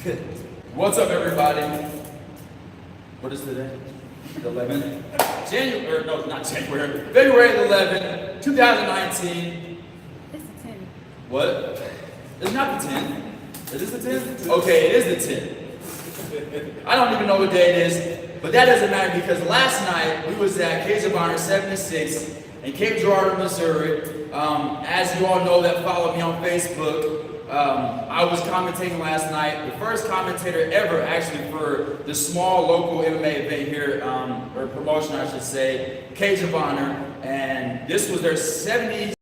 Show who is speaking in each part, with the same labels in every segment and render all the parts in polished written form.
Speaker 1: Good. What's up, everybody? What is today? The 11th? February the 11th, 2019.
Speaker 2: It's the 10.
Speaker 1: What? It's not the 10. It is the 10? Okay, it is the 10. I don't even know what day it is, but that doesn't matter because last night we was at Cage of Honor 76 in Cape Girardeau, Missouri. As you all know that follow me on Facebook, I was commentating last night, the first commentator ever actually for the small local MMA event here, or promotion I should say, Cage of Honor, and this was their 70th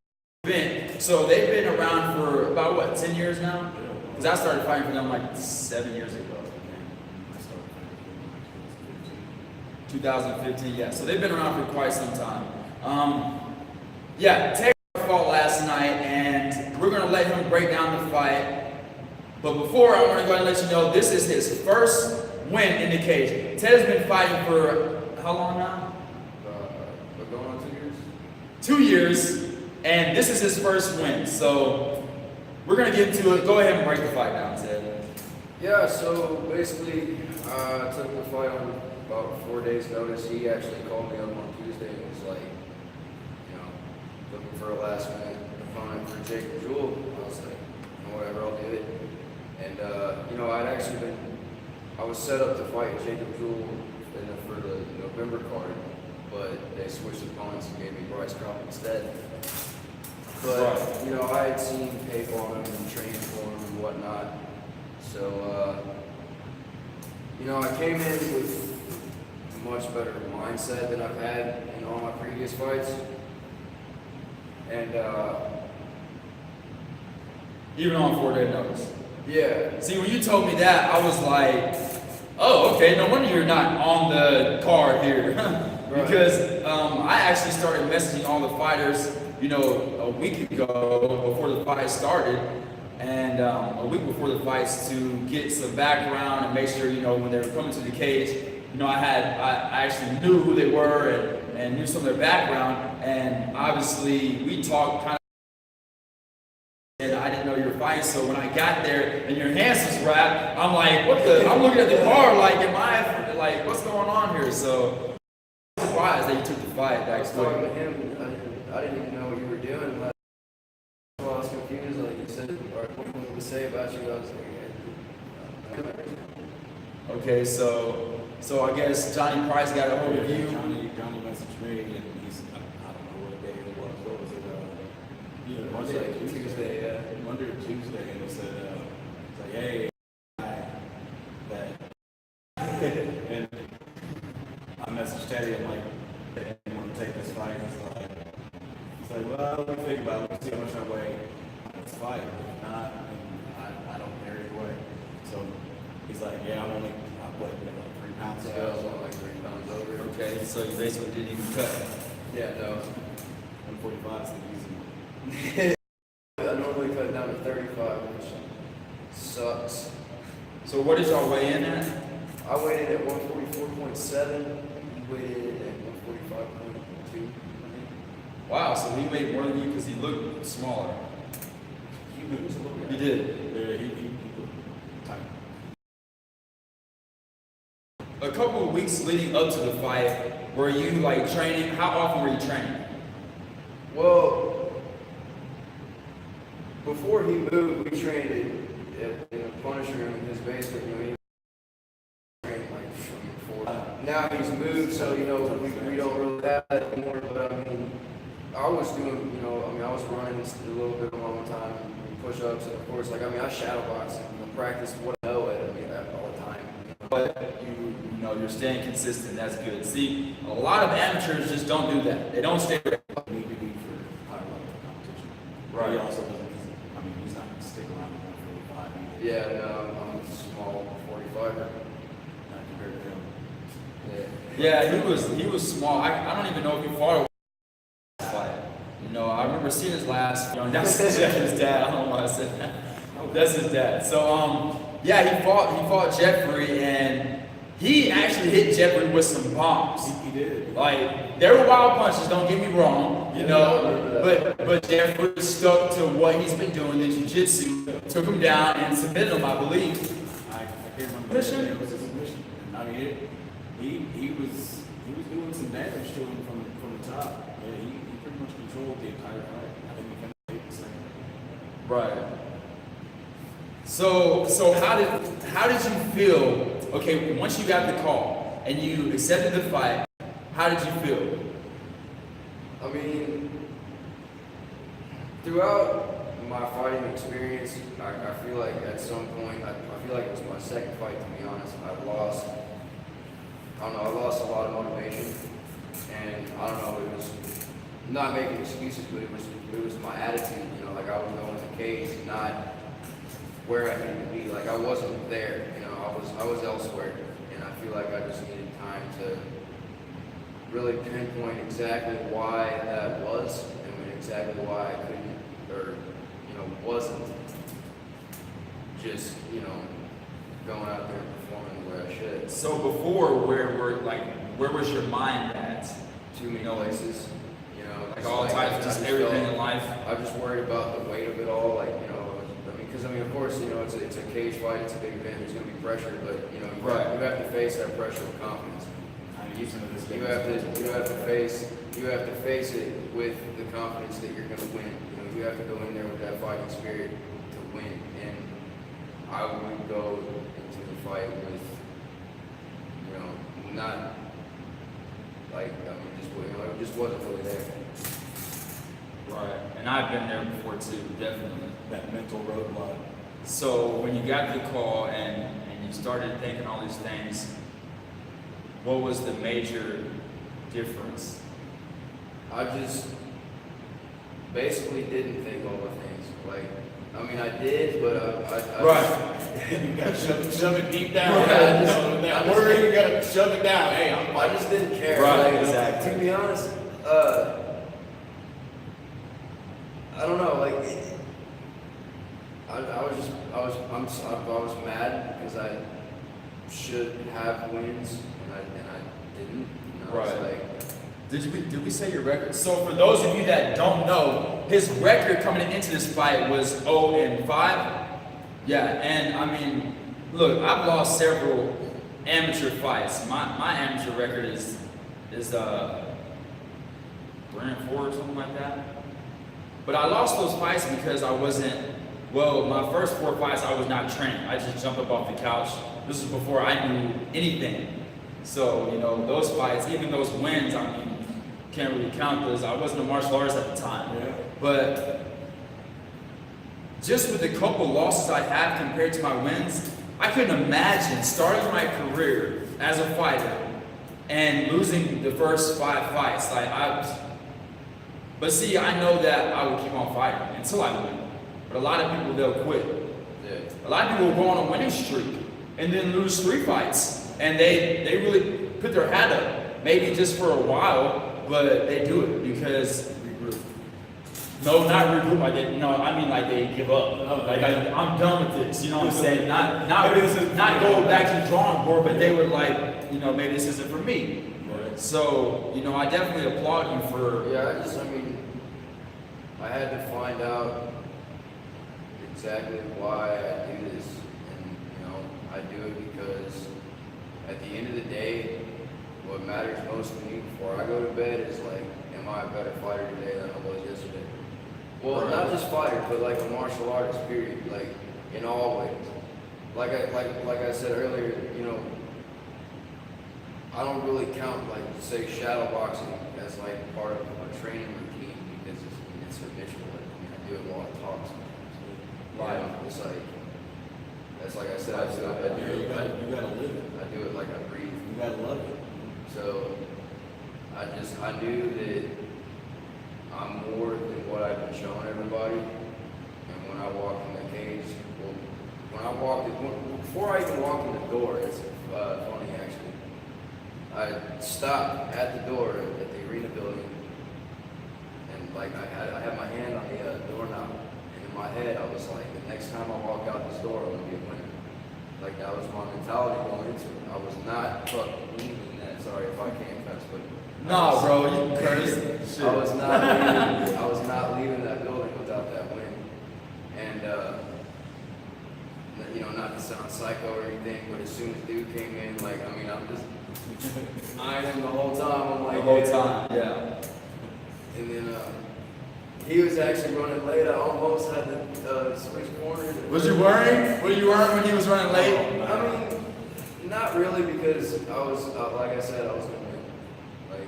Speaker 1: event, so they've been around for about, what, 10 years now? Because I started fighting for them like 7 years ago. 2015, yeah, so they've been around for quite some time. Yeah, Taylor fought last night, and we're going to let him break down the fight. But before, I want to go ahead and let you know, this is his first win in the cage. Ted has been fighting for how long now?
Speaker 3: Going on 2 years.
Speaker 1: 2 years, and this is his first win. So we're going to get into it. Go ahead and break the fight down, Ted.
Speaker 3: Yeah, so basically, I took the fight on about 4 days' notice. He actually called me up on Tuesday and was like, looking for a last-minute opponent for Jacob Jewell. I was like, whatever, I'll do it. And, I was set up to fight Jacob Jewell for the November card, but they switched opponents and gave me Bryce Crump instead. But, I had seen tape on him and trained for him and whatnot. So, I came in with a much better mindset than I've had in all my previous fights. And,
Speaker 1: Even on 4-day notice.
Speaker 3: yeah.
Speaker 1: See, when you told me that, I was like, oh, okay, no wonder you're not on the card here. Because I actually started messaging all the fighters, a week ago before the fight started, and a week before the fights to get some background and make sure, when they were coming to the cage, I actually knew who they were and knew some of their background, and obviously we talked kind of, and I didn't know you were fighting, so when I got there and your hands was wrapped, I'm like, I'm looking at the car like, what's going on here? So I'm surprised that you took the fight
Speaker 3: I was
Speaker 1: that
Speaker 3: talking to
Speaker 1: quick.
Speaker 3: him, I didn't even know what you were doing. Like, I was confused, like you said, or what you wanted to say about you. I was like,
Speaker 1: Okay, so I guess Johnny Price got a hold of you.
Speaker 4: Johnny messaged me, and I don't know what day it was. What was it?
Speaker 3: Monday or Tuesday, yeah.
Speaker 4: Monday or Tuesday, and he said, it's like, hey, that. And I messaged Teddy, I'm like, hey, you want to take this fight? He's like, well, let me think about it. Let's see how much I weigh on this fight. If not, I don't care either way. So he's like, yeah, I played like 3 pounds
Speaker 3: So I
Speaker 4: ago.
Speaker 3: was on like 3 pounds over.
Speaker 1: Okay, so you basically didn't even cut.
Speaker 3: Yeah, no.
Speaker 4: 145 is easy.
Speaker 3: I normally cut down to 35, which sucks.
Speaker 1: So what did y'all weigh in at?
Speaker 3: I weighed in at 144.7. He weighed in at 145.2.
Speaker 1: Wow, so he weighed more than you because he looked smaller.
Speaker 3: He moves a little bit.
Speaker 1: He did.
Speaker 4: Yeah, he tight.
Speaker 1: A couple of weeks leading up to the fight, were you like training? How often were you training?
Speaker 3: Well, before he moved, we trained in a Punisher room in his basement. He trained like from 4. Now he's moved, so we don't really have that anymore. But I was doing, I was running a little bit of my own time, push-ups, and of course, I shadow box and practice what I know all the time.
Speaker 1: But you're staying consistent. That's good. See, a lot of amateurs just don't do that. They don't stay.
Speaker 4: Need to be for high level competition.
Speaker 1: Right.
Speaker 4: He also doesn't, he's not going to stick around at 145 either.
Speaker 3: Yeah, no, I'm a small 45er.
Speaker 4: Not compared to him.
Speaker 3: Yeah.
Speaker 1: Yeah, he was small. I don't even know if he fought a fight. I remember seeing his last. That's his dad. I don't know why I said that. That's his dad. So yeah, he fought Jeffrey, and he actually hit Jeffrey with some bombs.
Speaker 4: He did.
Speaker 1: Like, there were wild punches, don't get me wrong, but Jeffrey stuck to what he's been doing, the jiu-jitsu, took him down and submitted him, I believe.
Speaker 4: I can't remember.
Speaker 1: Mission?
Speaker 4: It was a submission. And I mean, he was doing some damage to him from the top. Yeah, he pretty much controlled the entire fight. I think he finished 8%.
Speaker 1: Right. So how did you feel? Okay, once you got the call and you accepted the fight, how did you feel?
Speaker 3: I mean, throughout my fighting experience, I feel like at some point, I feel like it was my second fight, to be honest. I lost a lot of motivation, and I don't know, it was not making excuses, but it was my attitude, you know, like I was going in the cage, not where I needed to be. Like I wasn't there, you know, I was elsewhere, and I feel like I just needed time to really pinpoint exactly why that was, and exactly why I couldn't, or you know, wasn't just, you know, going out there and performing the way I should.
Speaker 1: So before, where was your mind at?
Speaker 3: Too many places, you know,
Speaker 1: Like all types, just everything in life.
Speaker 3: I just worried about the weight of it all, like, you know, because of course, you know, it's a cage fight, it's a big event, there's going to be pressure, but you know, you have to face that pressure with confidence. You have to face it with the confidence that you're going to win. You know, you have to go in there with that fighting spirit to win. And I would go into the fight with, you know, not like, I mean, just, you know, it just wasn't really there.
Speaker 1: Right. And I've been there before too, definitely.
Speaker 4: That mental roadblock.
Speaker 1: So when you got the call and you started thinking all these things, what was the major difference?
Speaker 3: I just basically didn't think all the things. Like, I mean, I did, but I
Speaker 1: Right.
Speaker 4: You gotta shove it deep down.
Speaker 3: Yeah,
Speaker 4: That worry, you gotta shove it down. Hey,
Speaker 3: I just didn't care.
Speaker 1: Right,
Speaker 3: Like,
Speaker 1: exactly.
Speaker 3: To be honest, I don't know. Like, I was mad because I should have wins and I didn't. You know,
Speaker 1: Right.
Speaker 3: It's like,
Speaker 1: Did we say your record? So for those of you that don't know, his record coming into this fight was 0-5. Yeah, and I mean, look, I've lost several amateur fights. My amateur record is 3-4 or something like that. But I lost those fights because I wasn't. Well, my first 4 fights I was not trained. I just jumped up off the couch. This was before I knew anything. So, you know, those fights, even those wins, I mean, can't really count because I wasn't a martial artist at the time.
Speaker 4: Yeah.
Speaker 1: But just with the couple losses I have compared to my wins, I couldn't imagine starting my career as a fighter and losing the first 5 fights. But see, I know that I would keep on fighting until I win. But a lot of people, they'll quit.
Speaker 3: yeah.
Speaker 1: A lot of people will go on a winning streak and then lose 3 fights. And they really put their hat up. Maybe just for a while, but they do it because regroup. No, not regroup. I mean like they give up. Like I'm done with this. You know what I'm saying? Not go back to the drawing board, but they were like, you know, maybe this isn't for me.
Speaker 4: Right.
Speaker 1: So, you know, I definitely applaud you for.
Speaker 3: Yeah, I had to find out exactly why I do this, and you know, I do it because at the end of the day, what matters most to me before I go to bed is like, am I a better fighter today than I was yesterday? Well,
Speaker 1: Right.
Speaker 3: not just fighter, but like a martial artist, period. Like in all ways. Like I said earlier, you know, I don't really count like say shadow boxing as like part of a training routine because it's habitual. I do it while I talk sometimes.
Speaker 1: Right.
Speaker 3: It's like that's like I said.
Speaker 4: You gotta live it.
Speaker 3: I do it like I breathe.
Speaker 4: You gotta love it.
Speaker 3: So I knew that I'm more than what I've been showing everybody. And when I walked in the cage, before I even walked in the door, it's funny actually. I stopped at the door at the arena building, and like I had my hand on the doorknob, and in my head I was like, the next time I walk out this door, I'm gonna be a winner. Like that was my mentality going into it. I was not fucking leaving that. Sorry if I can't cuss, but
Speaker 1: No, bro, you crazy.
Speaker 3: I was not leaving that building without that win. And you know, not to sound psycho or anything, but as soon as dude came in, like, I mean, I'm just eyeing him the whole time. I'm like,
Speaker 1: The whole
Speaker 3: hey.
Speaker 1: time, yeah.
Speaker 3: And then he was actually running late. I almost had to switch corners.
Speaker 1: Was you worrying? Were you worrying when he was running late?
Speaker 3: I mean, not really, because I was, like I said, I was gonna win.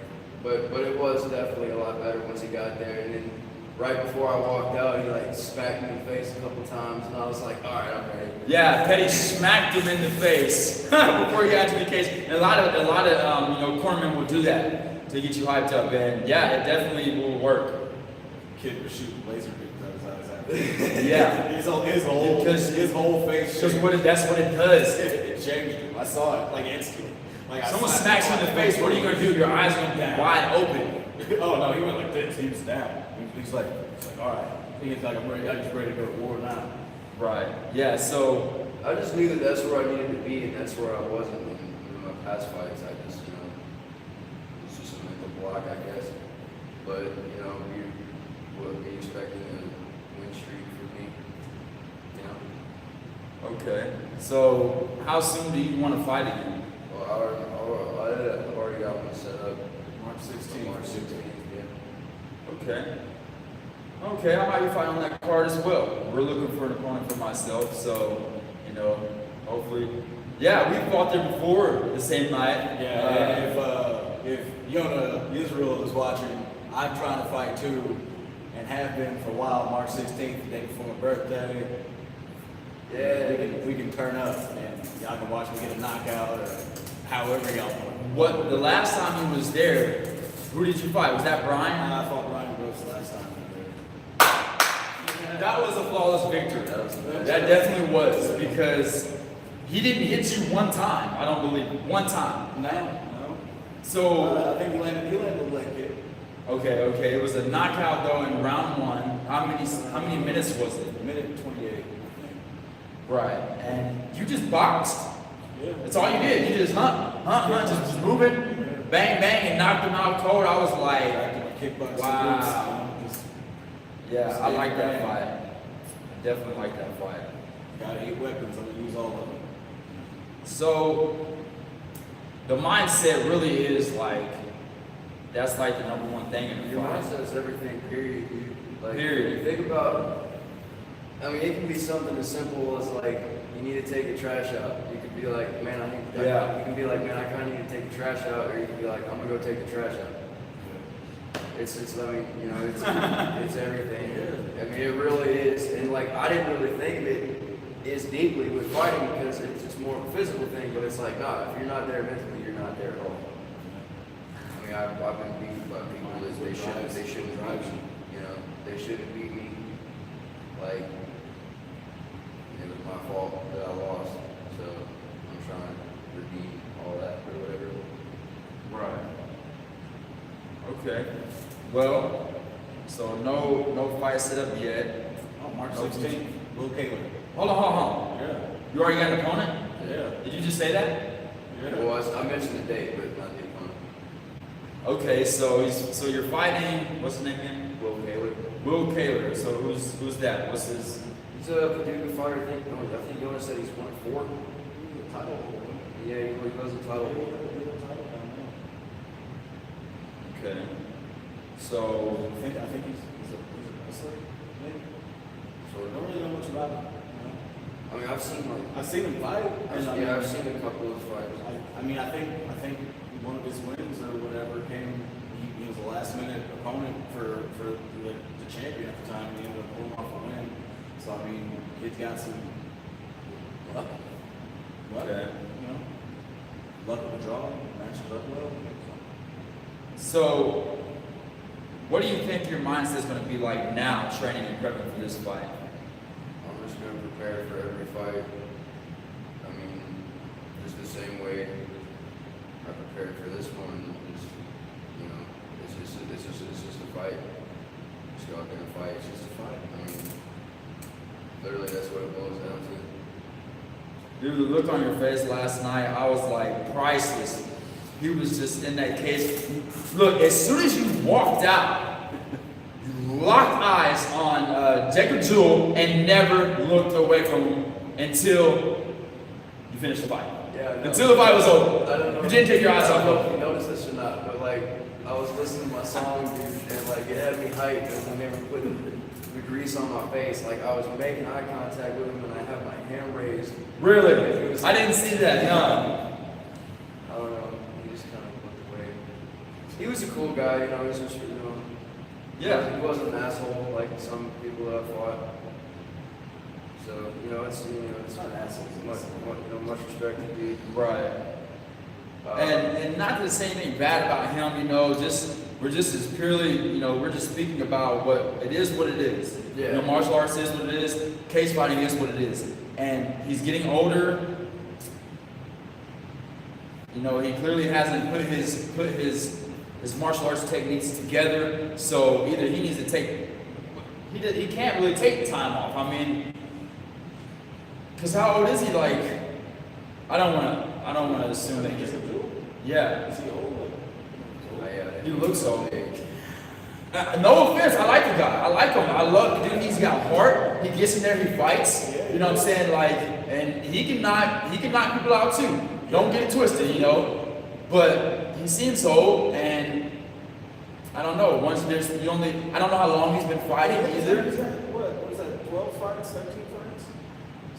Speaker 3: Like, but it was definitely a lot better once he got there. And then right before I walked out, he like smacked me in the face a couple times, and I was like, all right, I'm ready.
Speaker 1: Yeah, Petty smacked him in the face before he got to the cage. And a lot of you know, cornermen will do that to get you hyped up. And yeah, it definitely will work.
Speaker 4: Kid was shooting laser beams out of his eyes.
Speaker 1: Yeah,
Speaker 4: his whole face.
Speaker 1: because that's what it does.
Speaker 4: It changed him. I saw it like instantly. Like
Speaker 1: Someone smacks you in the face. What are you gonna do? Your eyes are gonna be wide open.
Speaker 4: Oh no, he went like this. He was down. He's like, all right. He's like, I'm just ready to go to war now.
Speaker 1: Right. Yeah. So
Speaker 3: I just knew that that's where I needed to be, and that's where I wasn't in my past fights. I just, you know, it's just a mental block, I guess. But, you know, we would be expecting a win streak from me, you know.
Speaker 1: okay. So how soon do you want to fight again?
Speaker 3: Well, I've already got one set up.
Speaker 4: March 16th.
Speaker 3: March 16th, yeah.
Speaker 1: Okay. Okay, I might be fighting on that card as well. We're looking for an opponent for myself, so you know, hopefully. Yeah, we fought there before the same night.
Speaker 4: Yeah, and if Yona Israel is watching, I'm trying to fight too, and have been for a while. March 16th, the day before my birthday.
Speaker 3: Yeah,
Speaker 4: we can turn up, and y'all can watch me get a knockout or however y'all want.
Speaker 1: What the last time he was there? Who did you fight? Was that Brian?
Speaker 4: I fought Brian Brooks last time.
Speaker 1: That was a flawless victory. That definitely was, because he didn't hit you one time. I don't believe one time.
Speaker 4: No.
Speaker 1: So
Speaker 4: I think he landed a leg kick.
Speaker 1: okay. It was a knockout though in round one. How many minutes was it?
Speaker 4: Minute 28, I think.
Speaker 1: Right, and you just boxed.
Speaker 4: Yeah.
Speaker 1: That's all you did. You just hunt, just moving, bang, bang, and knocked him out cold. I was like,
Speaker 4: Kickboxing.
Speaker 1: wow. Yeah, I like that
Speaker 4: Stay
Speaker 1: fight. I definitely like that fight.
Speaker 4: Got 8 weapons. I'm gonna use all of them.
Speaker 1: So the mindset really is like, that's like the number one thing in the
Speaker 3: your
Speaker 1: fight.
Speaker 3: mindset is everything, period, dude. Like,
Speaker 1: Period.
Speaker 3: you think about, I mean, it can be something as simple as like, you need to take the trash out. You could be like, man,
Speaker 1: Yeah.
Speaker 3: You can be like, man, I kind of need to take the trash out, or you can be like, I'm gonna go take the trash out. It's I mean, you know, it's everything. I mean, it really is. And like, I didn't really think of it as deeply with fighting, because it's just more of a physical thing. But it's like, nah, if you're not there mentally, you're not there at all. I mean, I've been beaten by people that they shouldn't beat me. You know, they shouldn't beat me. Like, it was my fault that I lost. So I'm trying to redeem all that or whatever.
Speaker 1: Right. Okay. Well, so no fight set up yet.
Speaker 4: Oh, March 16th. Will Kaler.
Speaker 1: Hold on.
Speaker 4: Yeah.
Speaker 1: You already got an opponent?
Speaker 4: Yeah.
Speaker 1: Did you just say that?
Speaker 4: Yeah.
Speaker 3: Well, I mentioned the date, but not the opponent.
Speaker 1: Okay, so you're fighting, what's his name again?
Speaker 3: Will Kaler.
Speaker 1: Will Kaler. So who's that? What's his?
Speaker 3: He's a Paducah fighter. I think Jonas said he's 1-4.
Speaker 4: Title.
Speaker 3: Yeah, he goes the title.
Speaker 1: Okay. So
Speaker 4: I think he's a wrestler, maybe. So I don't really know much about him. You know?
Speaker 3: I mean, I've seen like,
Speaker 4: I've seen him fight.
Speaker 3: I've seen a couple of fights.
Speaker 4: I mean, I think one of his wins or whatever came. He was a last minute opponent for the champion at the time. And he ended up pulling off a win. So I mean, he's got some luck.
Speaker 1: okay.
Speaker 4: You know, luck of the draw, matches up well.
Speaker 1: So what do you think your mindset's going to be like now, training and prepping for this fight?
Speaker 3: I'm just going to prepare for every fight. I mean, just the same way I prepared for this one. Just, you know, it's just a fight. Just go out there and fight. It's just a fight. I mean, literally, that's what it boils down to.
Speaker 1: Dude, the look on your face last night, I was like priceless. He was just in that cage. Look, as soon as you walked out, you locked eyes on Jacob Jewell and never looked away from him until you finished the fight.
Speaker 3: Yeah, no.
Speaker 1: Until the fight was over.
Speaker 3: I don't know.
Speaker 1: You didn't take your eyes
Speaker 3: I
Speaker 1: off
Speaker 3: don't know
Speaker 1: of
Speaker 3: if
Speaker 1: it.
Speaker 3: you noticed this or not, but like I was listening to my song, dude, and like it had me hyped, and when they were putting the grease on my face, like I was making eye contact with him, and I had my hand raised.
Speaker 1: Really? I didn't see that. No.
Speaker 3: I don't know. He just kind of looked away. He was a cool guy, you know. He was just,
Speaker 1: Yeah.
Speaker 3: He wasn't an asshole like some people that I've fought. So it's
Speaker 4: not an asshole.
Speaker 3: much respect to be.
Speaker 1: Right. And not to say anything bad about him, we're just as purely, we're just speaking about what it is.
Speaker 3: Yeah.
Speaker 1: Martial arts is what it is. Cage fighting is what it is. And he's getting older. He clearly hasn't put his martial arts techniques together. So either he needs to he can't really take the time off. I mean, because how old is he? Like, I don't want to assume that he's. Yeah.
Speaker 4: Is he old?
Speaker 1: He looks old. No offense, I like the guy. I like him. I love the dude. He's got heart. He gets in there. He fights. You know what I'm saying? Like, and he can knock people out too. Don't get it twisted, But he seems old, and I don't know. I don't know how long he's been fighting either.
Speaker 4: What is that? 12 fights, 13 fights?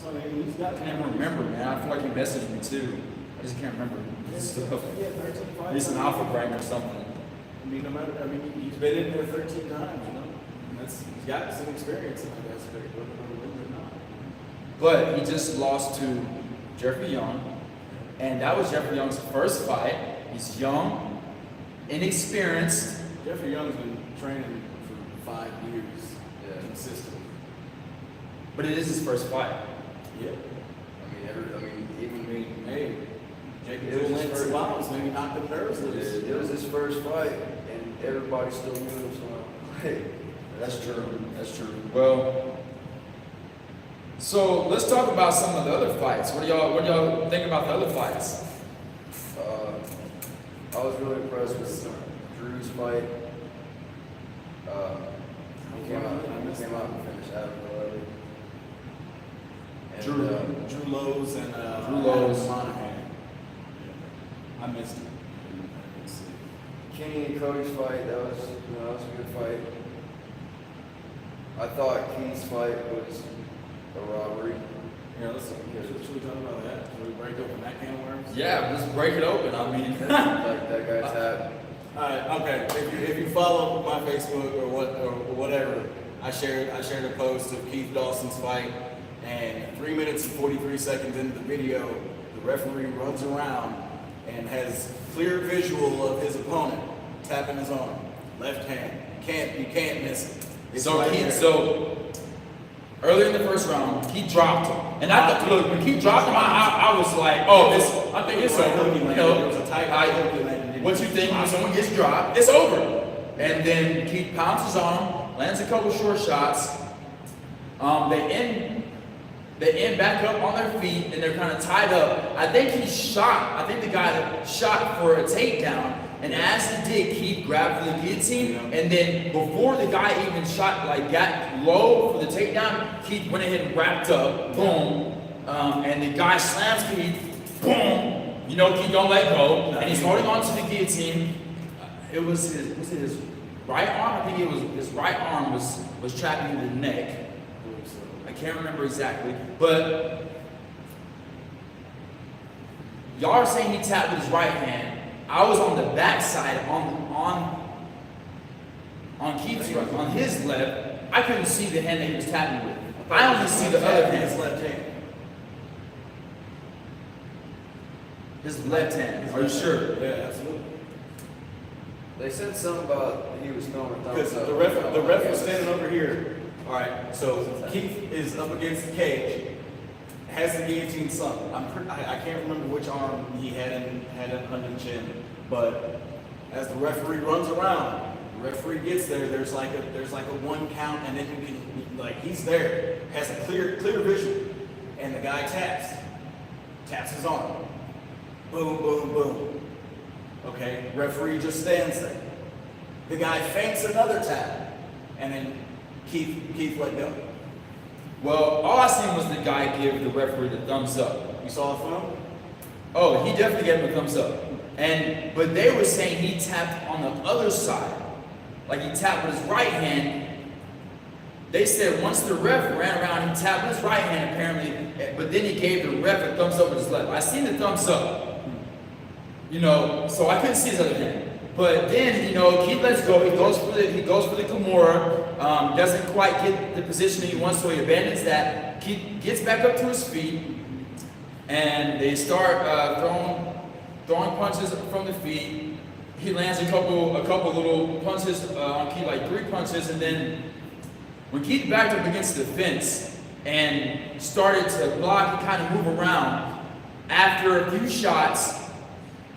Speaker 4: So I mean, he's got.
Speaker 1: I can't remember, man. I feel like he messaged me too. I just can't remember.
Speaker 4: Yeah, 13 fights.
Speaker 1: He's an alpha brain or something.
Speaker 4: He's been in there 13 times, he's got some experience in that aspect, whether or not.
Speaker 1: But he just lost to Jeffrey Young, and that was Jeffrey Young's first fight. He's young, inexperienced.
Speaker 4: Jeffrey Young's been training for 5 years, consistently.
Speaker 1: But it is his first fight.
Speaker 4: Yeah. Hey, Jacob
Speaker 3: It was his
Speaker 4: Lynch
Speaker 3: first-
Speaker 4: Salons maybe knocked them nerves loose.
Speaker 3: It was his first fight, and everybody still knew him. So hey,
Speaker 1: That's true. Well, so let's talk about some of the other fights. What do y'all think about the other fights?
Speaker 3: I was really impressed with Drew's fight. He came out and finished Adam early. And,
Speaker 4: Drew Lowe's and
Speaker 1: Drew Lowe's.
Speaker 4: Monahan. I missed him.
Speaker 3: Kenny and Cody's fight, that was a good fight. I thought Keith's fight was a robbery.
Speaker 4: Yeah, should we talk about that? Should we break open that can of worms?
Speaker 1: Yeah, let's break it open. I mean,
Speaker 3: Like that guy's hat.
Speaker 4: Alright, okay. If you follow my Facebook or whatever, I shared a post of Keith Dawson's fight, and 3 minutes and 43 seconds into the video, the referee runs around and has clear visual of his opponent tapping his arm, left hand. You can't miss it. It's right there.
Speaker 1: so earlier in the first round, he dropped him, and I thought, look, when he dropped him, I was like, I think it's over. What you think when someone gets dropped, it's over. And then Keith pounces on him, lands a couple short shots. They end back up on their feet, and they're kind of tied up. I think the guy shot for a takedown, and as he did, Keith grabbed for the guillotine, and then before the guy even got low for the takedown, Keith went ahead and wrapped up, boom, and the guy slams Keith, boom. Keith don't let go, and he's holding on to the guillotine. It was his right arm. I think it was his right arm was trapped into the neck. I can't remember exactly, but y'all are saying he tapped with his right hand. I was on the backside on Keith's right, on his left. I couldn't see the hand that he was tapping with. I only see the other hand.
Speaker 4: His left hand.
Speaker 1: His left hand. Are you sure?
Speaker 4: Yeah, absolutely.
Speaker 3: They said something about he was throwing a
Speaker 4: Because
Speaker 3: thumbs up.
Speaker 4: the ref was standing over here. All right, so Keith is up against the cage, has the guillotine sunk. I can't remember which arm he had under the chin, but as the referee runs around, the referee gets there. There's like a 1 count, and then you can he's there, has a clear visual, and the guy taps his arm. Boom, boom, boom. Okay, referee just stands there. The guy feints another tap, and then Keith let go.
Speaker 1: Well, all I seen was the guy give the referee the thumbs up.
Speaker 4: You saw a film?
Speaker 1: Oh, he definitely gave him a thumbs up. But they were saying he tapped on the other side. Like he tapped with his right hand. They said once the ref ran around, he tapped with his right hand apparently, but then he gave the ref a thumbs up with his left. I seen the thumbs up, so I couldn't see his other hand. But then, Keith lets go. He goes for the Kimura, doesn't quite get the position he wants, so he abandons that. Keith gets back up to his feet, and they start throwing punches from the feet. He lands a couple little punches on Keith, like 3 punches, and then when Keith backed up against the fence and started to block and kind of move around, after a few shots,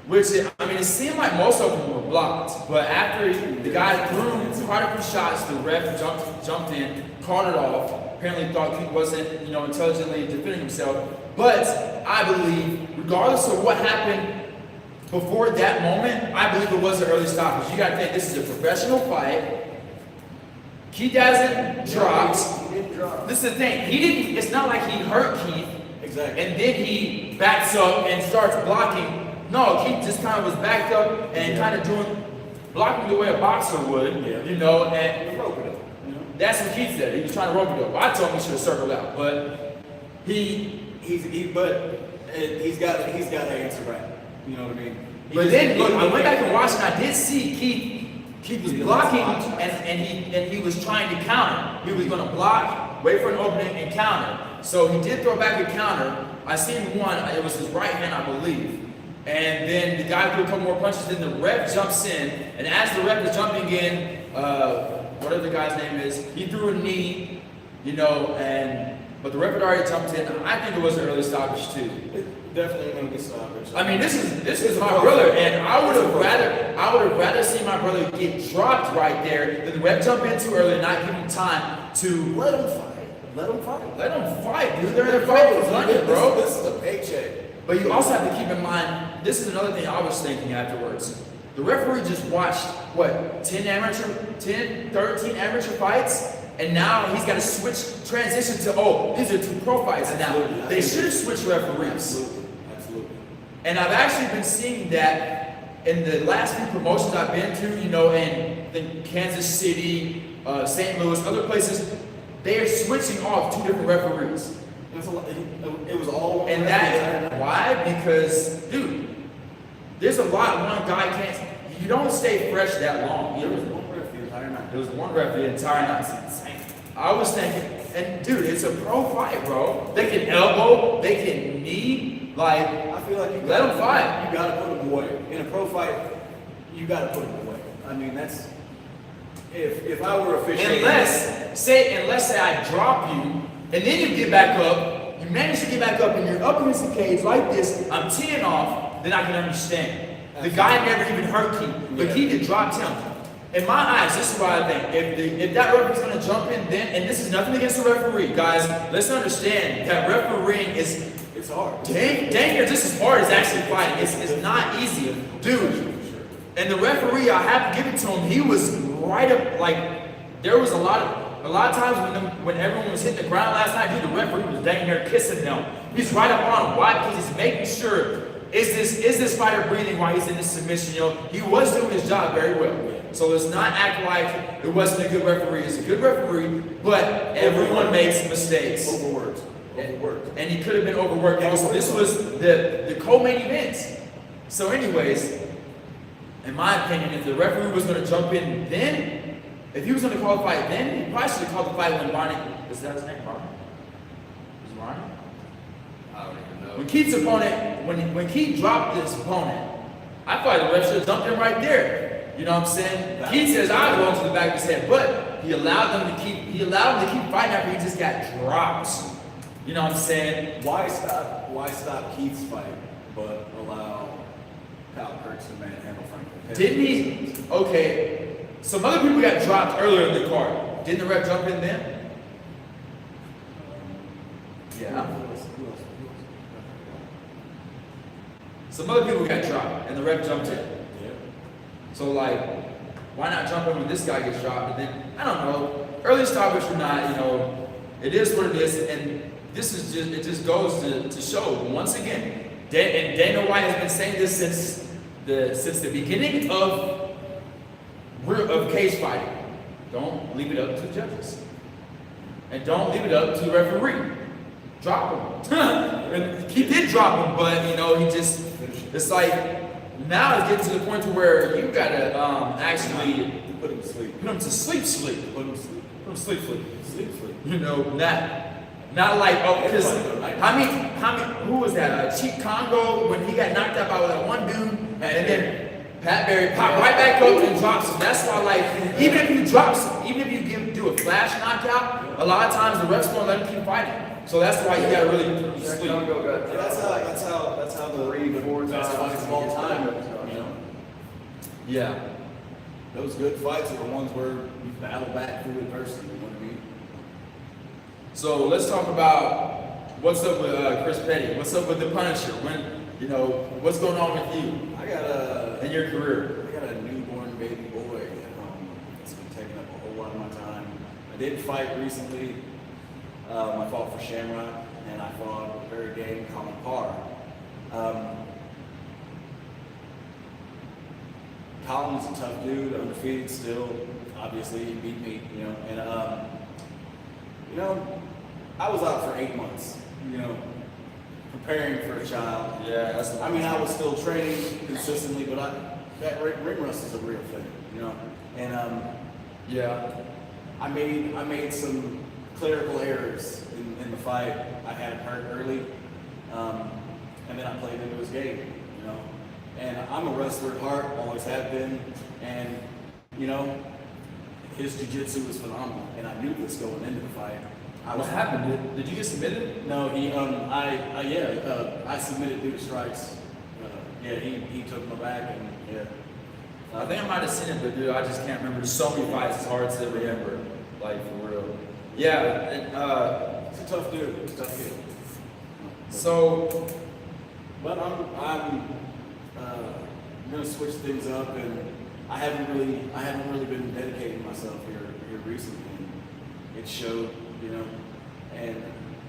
Speaker 1: which it seemed like most of them were blocked, but after the guy threw quite a few shots, the ref jumped in, called it off. Apparently thought Keith wasn't, intelligently defending himself. But I believe, regardless of what happened before that moment, I believe it was an early stoppage. You got to think this is a professional fight. Keith hasn't dropped.
Speaker 3: He didn't drop.
Speaker 1: This is the thing. It's not like he hurt Keith.
Speaker 4: Exactly.
Speaker 1: And then he backs up and starts blocking. No, Keith just kind of was backed up and kind of blocking the way a boxer would, and
Speaker 4: Rope it up.
Speaker 1: that's what Keith said. He was trying to rope it up. I told him he should have circled out, but
Speaker 4: He's got to answer back. You know what I mean?
Speaker 1: But then, look, I went back and watched, and I did see Keith was blocking, and he was trying to counter. He was going to block, wait for an opening, and counter. So he did throw back a counter. I seen one. It was his right hand, I believe. And then the guy threw a couple more punches. Then the ref jumps in, and as the ref is jumping in, whatever the guy's name is, he threw a knee, but the ref had already jumped in. I think it was an early stoppage too.
Speaker 4: Definitely going to be stoppage.
Speaker 1: This is my brother, and I would have rather seen my brother get dropped right there than the ref jump in too early and not give him time to
Speaker 3: Let him fight. Let him fight,
Speaker 1: dude. They're in a fight for money, bro.
Speaker 3: This is a paycheck.
Speaker 1: But you also have to keep in mind, this is another thing I was thinking afterwards. The referee just watched, 13 amateur fights, and now he's got to transition to, these are 2 pro fights now. They should have switched referees.
Speaker 4: Absolutely.
Speaker 1: And I've actually been seeing that in the last few promotions I've been to, in Kansas City, St. Louis, other places, they are switching off 2 different referees.
Speaker 4: It was all.
Speaker 1: And why? Because, dude, there's a lot. One guy can't. You don't stay fresh that long.
Speaker 4: There was one ref the entire night.
Speaker 1: There was one ref the entire night. It's insane. I was thinking, and dude, it's a pro fight, bro. They can elbow, they can knee. Like,
Speaker 4: I feel like
Speaker 1: let them fight.
Speaker 4: You got to put them away. In a pro fight, you got to put them away. That's. If I were officiating. Unless
Speaker 1: say I drop you, and then you get back up, you manage to get back up, and you're up against the cage like this, I'm teeing off, then I can understand. The guy never even hurt Keith, but Keith had dropped him. In my eyes, this is what I think. If that referee's going to jump in, then, and this is nothing against the referee, guys, let's understand that refereeing it's hard. Dang near just as hard as actually fighting. It's not easy. Dude, and the referee, I have to give it to him, he was right up, like, there was a lot of times when everyone was hitting the ground last night, dude, the referee was dang near kissing them. He's right up on him. Why? Because he's making sure, is this fighter breathing while he's in this submission? He was doing his job very well. So let's not act like it wasn't a good referee. It's a good referee, but everyone makes mistakes.
Speaker 4: Overworked.
Speaker 1: And he could have been overworked. Also, this was the co-main event. So anyways, in my opinion, if the referee was going to jump in then, if he was going to call the fight then, he probably should have called the fight when Ronnie, is that his name, Ronnie? Is it Ronnie?
Speaker 3: I don't even know.
Speaker 1: When Keith's opponent, when Keith dropped his opponent, I thought the ref should have jumped in right there. You know what I'm saying? Keith says I was going to the back of his head, but he allowed him to keep fighting after he just got dropped. You know what I'm saying?
Speaker 4: Why stop Keith's fight, but allow Kyle Kurtz to manhandle Franklin?
Speaker 1: Didn't he? Okay. Some other people got dropped earlier in the card. Didn't the ref jump in then? Yeah. Some other people got dropped, and the ref jumped in.
Speaker 4: Yeah.
Speaker 1: So, like, why not jump in when this guy gets dropped? And then, I don't know, early stoppage or not, It is what it is, and this is just, it just goes to show, once again, and Dana White has been saying this since the beginning of cage fighting. Don't leave it up to the judges. And don't leave it up to the referee. Drop him. And he did drop him, but you know, he just, it's like, now it's getting to the point to where you gotta actually
Speaker 4: Put him to sleep.
Speaker 1: put him to sleep.
Speaker 4: Put him to sleep. Put him to sleep. Sleep.
Speaker 1: You know, not like, oh, because how many, who was that? Chief Congo, when he got knocked out by that one dude, and then Pat Barry popped right back up and drops him. That's why, like, even if you do a flash knockout, a lot of times the refs won't let him keep fighting. So that's why you gotta really sleep.
Speaker 4: That's how the
Speaker 3: 3-4
Speaker 4: best fights of all time. You know,
Speaker 1: Yeah.
Speaker 4: those good fights are the ones where you battle back through adversity. You know what I mean?
Speaker 1: So let's talk about what's up with Chris Petty. What's up with the Punisher? What's going on with you
Speaker 4: I got
Speaker 1: in your career?
Speaker 4: a newborn baby boy at home. It's been taking up a whole lot of my time. I did fight recently. I fought for Shamrock, and I fought a very game Colin Parr. Colin's a tough dude, undefeated still. Obviously, he beat me, you know. And I was out for 8 months, you know, preparing for a child.
Speaker 1: Yeah,
Speaker 4: I mean, I was still training consistently, but that ring rust is a real thing, you know. And
Speaker 1: yeah.
Speaker 4: I made some clerical errors in the fight. I had him hurt early, and then I played into his game, you know. And I'm a wrestler at heart, always have been, and you know, his jiu-jitsu was phenomenal, and I knew this going into the fight.
Speaker 1: What happened? Did you get submitted?
Speaker 4: No, I submitted due to strikes. He took my back, and yeah.
Speaker 1: I think I might have seen it, but dude, I just can't remember. There's so many fights, it's hard to remember. Like, for real. Yeah, and,
Speaker 4: It's a tough dude. It's a tough kid.
Speaker 1: so,
Speaker 4: But I'm gonna switch things up, and I haven't really been dedicating myself here recently. And it showed, you know, and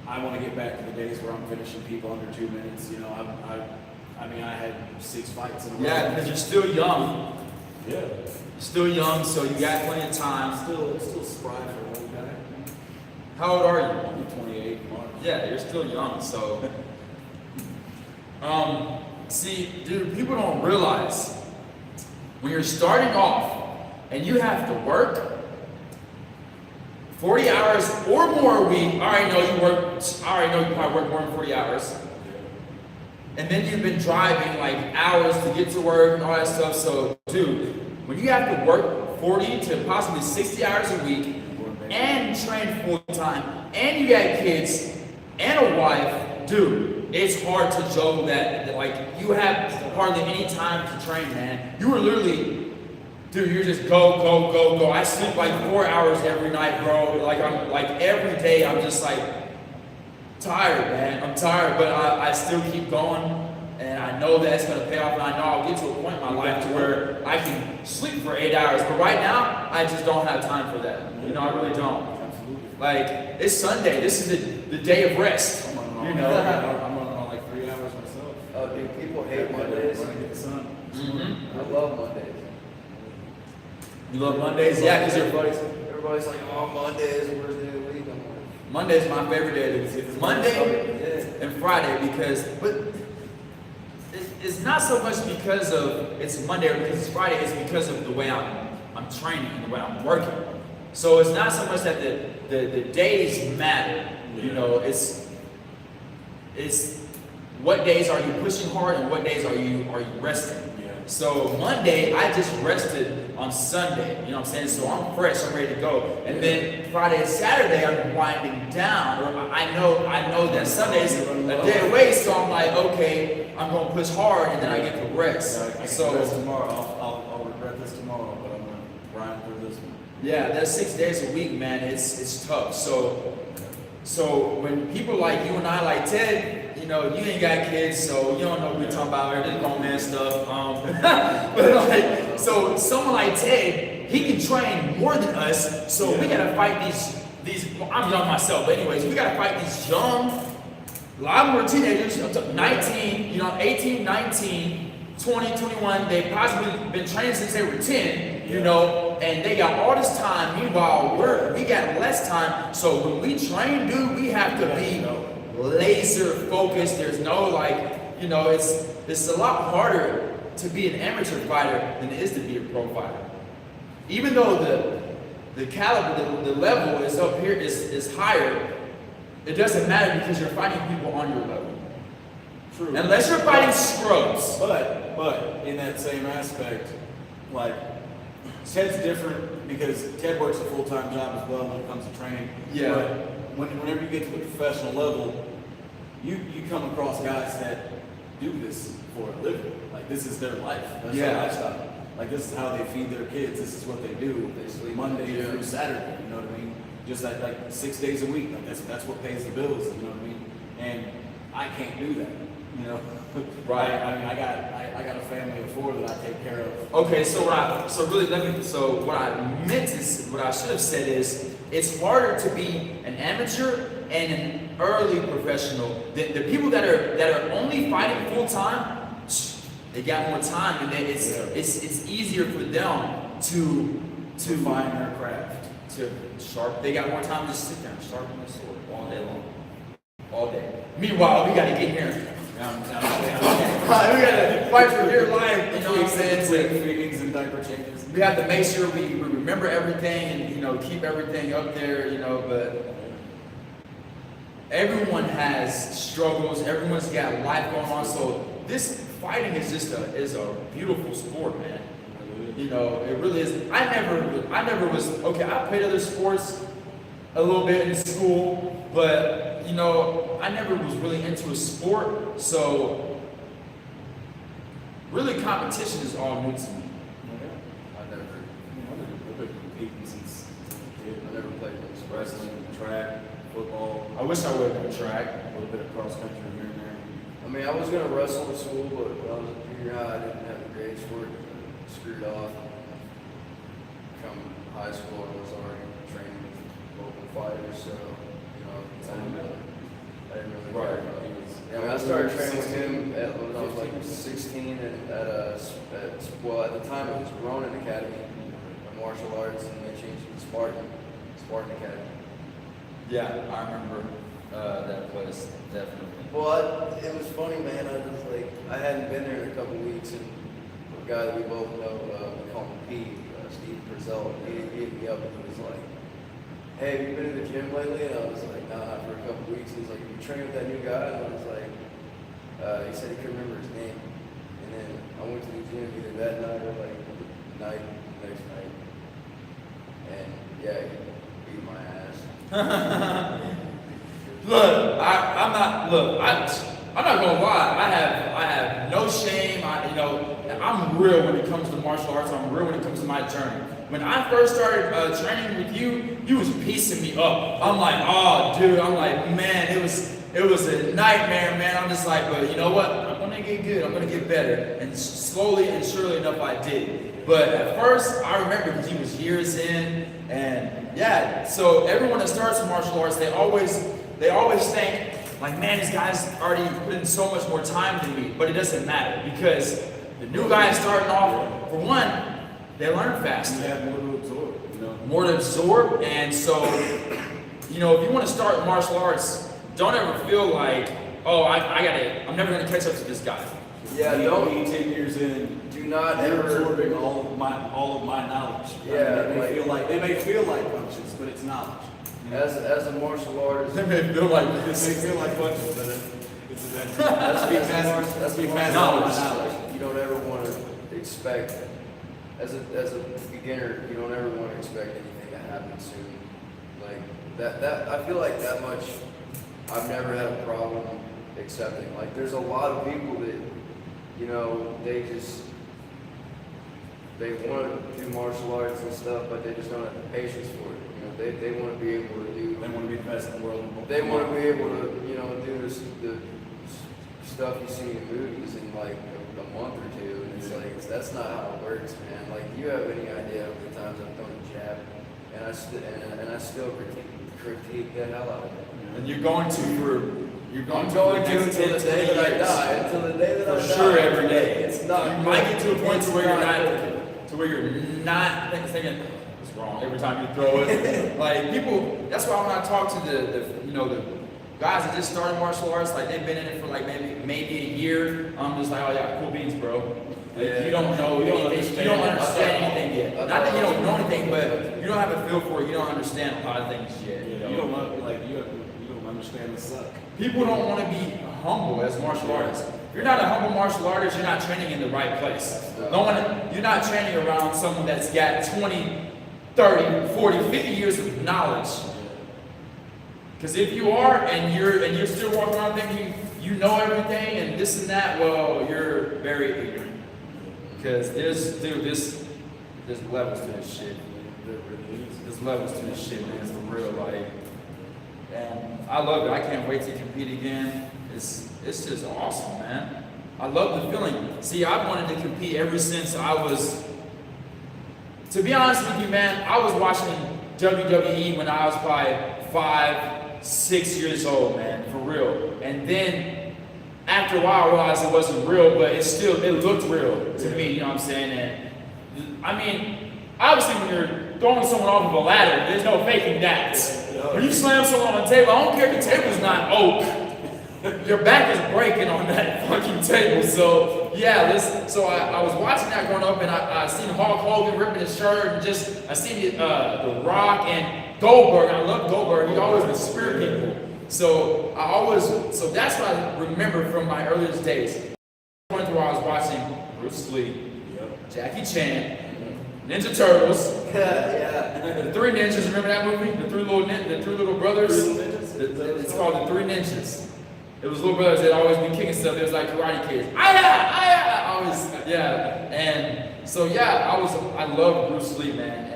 Speaker 4: I want to get back to the days where I'm finishing people under 2 minutes. You know, I mean, I had 6 fights in a row.
Speaker 1: yeah, because you're still young.
Speaker 4: Yeah.
Speaker 1: Still young, so you got plenty of time.
Speaker 4: Still spry for an old guy.
Speaker 1: How old are you?
Speaker 4: I'm 28 March.
Speaker 1: Yeah, you're still young, so. See, dude, people don't realize when you're starting off and you have to work 40 hours or more a week. I already know you probably work more than 40 hours. And then you've been driving like hours to get to work and all that stuff. So, dude, when you have to work 40 to possibly 60 hours a week and train full time, and you got kids and a wife, dude, it's hard to juggle that like you have hardly any time to train, man. You were literally, dude, you're just go. I sleep like 4 hours every night, bro. Like I'm like every day I'm just like tired, man. I'm tired, but I still keep going, and I know that it's gonna pay off, and I know I'll get to a point in my life to where I can sleep for 8 hours. But right now, I just don't have time for that. You know, I really don't. Like, it's Sunday. This is the day of rest. You know.
Speaker 4: I'm running on like 3 hours myself.
Speaker 3: Oh, dude, people hate Mondays.
Speaker 4: Running to get the sun.
Speaker 1: Mm-hmm.
Speaker 3: I love Mondays.
Speaker 1: You love Mondays? Yeah, because
Speaker 3: Everybody's like, oh, Mondays, worst day of the week. I'm like,
Speaker 1: Monday's my favorite day. It's Monday and Friday but it's not so much because of it's Monday or because it's Friday. It's because of the way I'm training and the way I'm working. So it's not so much that the days matter. You know, it's what days are you pushing hard and what days are you resting.
Speaker 4: Yeah.
Speaker 1: So Monday, I just rested on Sunday, you know what I'm saying? So I'm fresh, I'm ready to go. And then Friday and Saturday, I'm winding down. Or I know that Sunday's a day away, so I'm like, okay, I'm gonna push hard and then I get to rest.
Speaker 4: I can rest tomorrow. I'll regret this tomorrow, but I'm gonna grind through this one.
Speaker 1: Yeah, that's 6 days a week, man. It's tough. So when people like you and I, like Ted, you know, you ain't got kids, so you don't know what we're talking about, this grown man stuff. But like, so someone like Ted, he can train more than us, so we gotta fight well, I'm young myself, but anyways, we gotta fight these young, a lot more teenagers, up to 19, 18, 19, 20, 21. They've possibly been training since they were 10, and they got all this time. Meanwhile, we got less time. So when we train, dude, we have to be laser focused. There's no it's a lot harder to be an amateur fighter than it is to be a pro fighter. Even though the caliber, the level is up here, is higher, it doesn't matter because you're fighting people on your level.
Speaker 4: True.
Speaker 1: Unless you're fighting scrubs.
Speaker 4: But in that same aspect, like Ted's different because Ted works a full-time job as well when it comes to training.
Speaker 1: Yeah.
Speaker 4: But whenever you get to the professional level, you come across guys that do this for a living. Like this is their life. That's their lifestyle. Like this is how they feed their kids. This is what they do. They sleep Monday through Saturday. You know what I mean? Just like 6 days a week. Like that's what pays the bills. You know what I mean? And I can't do that. Right. I mean, I got a family of 4 that I take care of.
Speaker 1: Okay, what I should have said is it's harder to be an amateur and an early professional. The people that are only fighting full time, they got more time, and it's easier for them to
Speaker 4: find their craft.
Speaker 1: They got more time to sit there and sharpen their sword all day long. All day. Meanwhile, we gotta get here. We gotta fight for dear life, you know what I'm saying?
Speaker 4: Feedings and diaper changes.
Speaker 1: We have to make sure we remember everything and keep everything up there, but everyone has struggles, everyone's got life going on, so this fighting is just a beautiful sport, man. It really is. I never was okay, I played other sports a little bit in school, but I never was really into a sport, so really competition is all new to me.
Speaker 3: I've
Speaker 4: been competing since a kid.
Speaker 3: I never played
Speaker 4: wrestling, track, football.
Speaker 1: I wish I would have done track.
Speaker 4: A little bit of cross country here and there.
Speaker 3: I mean, I was gonna wrestle in school, but when I was in junior high, I didn't have the grades for it. Screwed off. Come high school, I was already training with local fighters, so I didn't really care about it. Yeah, I mean, I started training with him when I was like 16, and at the time it was Ronin Academy of Martial Arts, and they changed it to Spartan Academy.
Speaker 1: Yeah, I remember that place, definitely.
Speaker 3: Well, it was funny, man. I hadn't been there in a couple weeks, and a guy that we both know, we call him P, Steve Purcell, he hit me up and he was like, "Hey, have you been to the gym lately?" And I was like, "Nah, not for a couple weeks." He was like, "Have you trained with that new guy?" And I was like, he said he couldn't remember his name. And then I went to the gym either that night or next night. And yeah, he beat my ass.
Speaker 1: Look, I'm not gonna lie. I have no shame. I'm real when it comes to martial arts. I'm real when it comes to my journey. When I first started training with you was piecing me up. I'm like, oh, dude. I'm like, man, it was a nightmare, man. I'm just like, but you know what? I'm gonna get good. I'm gonna get better. And slowly and surely enough, I did. But at first, I remember because he was years in, and yeah. So everyone that starts with martial arts, they always think like, man, these guys already put in so much more time than me. But it doesn't matter because the new guys starting off, for one, they learn faster.
Speaker 4: You have more to absorb,
Speaker 1: More to absorb, and so, if you want to start martial arts, don't ever feel like, oh, I'm never gonna catch up to this guy.
Speaker 3: Yeah,
Speaker 4: don't be 10 years in.
Speaker 3: Do not
Speaker 4: You're
Speaker 3: ever
Speaker 4: absorbing all of my knowledge.
Speaker 3: Yeah,
Speaker 4: it may feel like punches, but it's knowledge.
Speaker 3: As a martial artist,
Speaker 1: It may feel like
Speaker 4: It
Speaker 1: this.
Speaker 4: may feel like punches, but it's
Speaker 3: that's
Speaker 4: fast
Speaker 3: knowledge. You don't ever want to expect, as a beginner, you don't ever want to expect anything to happen soon. Like that I feel like that much. I've never had a problem accepting. Like there's a lot of people that, they want to do martial arts and stuff, but they just don't have the patience for it. They want to be able to do.
Speaker 4: They want to be the best in the world.
Speaker 3: They want to be able to, do the stuff you see in movies in like a month or two, and it's like that's not how it works, man. Like, you have any idea how many times I've thrown a jab, and I still critique critique the hell out of it.
Speaker 1: And you're going to
Speaker 3: I'm going to until the day that I die. Until the day that I die.
Speaker 1: For sure, every day.
Speaker 3: It's not.
Speaker 1: You might get to a point to where you're not thinking it's wrong every time you throw it. Like people, that's why when I talk to the guys that just started martial arts, like they've been in it for like maybe a year. I'm just like, oh yeah, cool beans, bro. Like, you don't know anything. You don't understand anything yet. Not that you don't know anything, but you don't have a feel for it. You don't understand a lot of things yet.
Speaker 4: Yeah, you don't understand the suck.
Speaker 1: People don't want to be humble as martial artists. If you're not a humble martial artist, you're not training in the right place. You're not training around someone that's got 20, 30, 40, 50 years of knowledge. Because if you are and you're still walking around thinking you know everything and this and that, well, you're very ignorant. Because there's levels to this shit. There's levels to this shit, man. It's for real, like. And I love it. I can't wait to compete again. It's just awesome, man. I love the feeling. See, I wanted to compete ever since I was. To be honest with you, man, I was watching WWE when I was probably 5, 6 years old, man, for real. And then after a while, I realized it wasn't real, but it looked real to me. You know what I'm saying? And I mean, obviously, when you're throwing someone off of a ladder, there's no faking that. When you slam someone on the table, I don't care if the table's not oak. Your back is breaking on that fucking table. So yeah, so I was watching that growing up, and I seen Hulk Hogan ripping his shirt, and I seen The Rock and Goldberg. I love Goldberg. He always would spear people. So that's what I remember from my earliest days. The point where I was watching Bruce Lee, Jackie Chan, Ninja Turtles.
Speaker 3: Yeah.
Speaker 1: The Three Ninjas, remember that movie? The three little brothers? It's called The Three Ninjas. It was little brothers that always be kicking stuff. It was like Karate Kids. Always, yeah. And so yeah, I love Bruce Lee, man.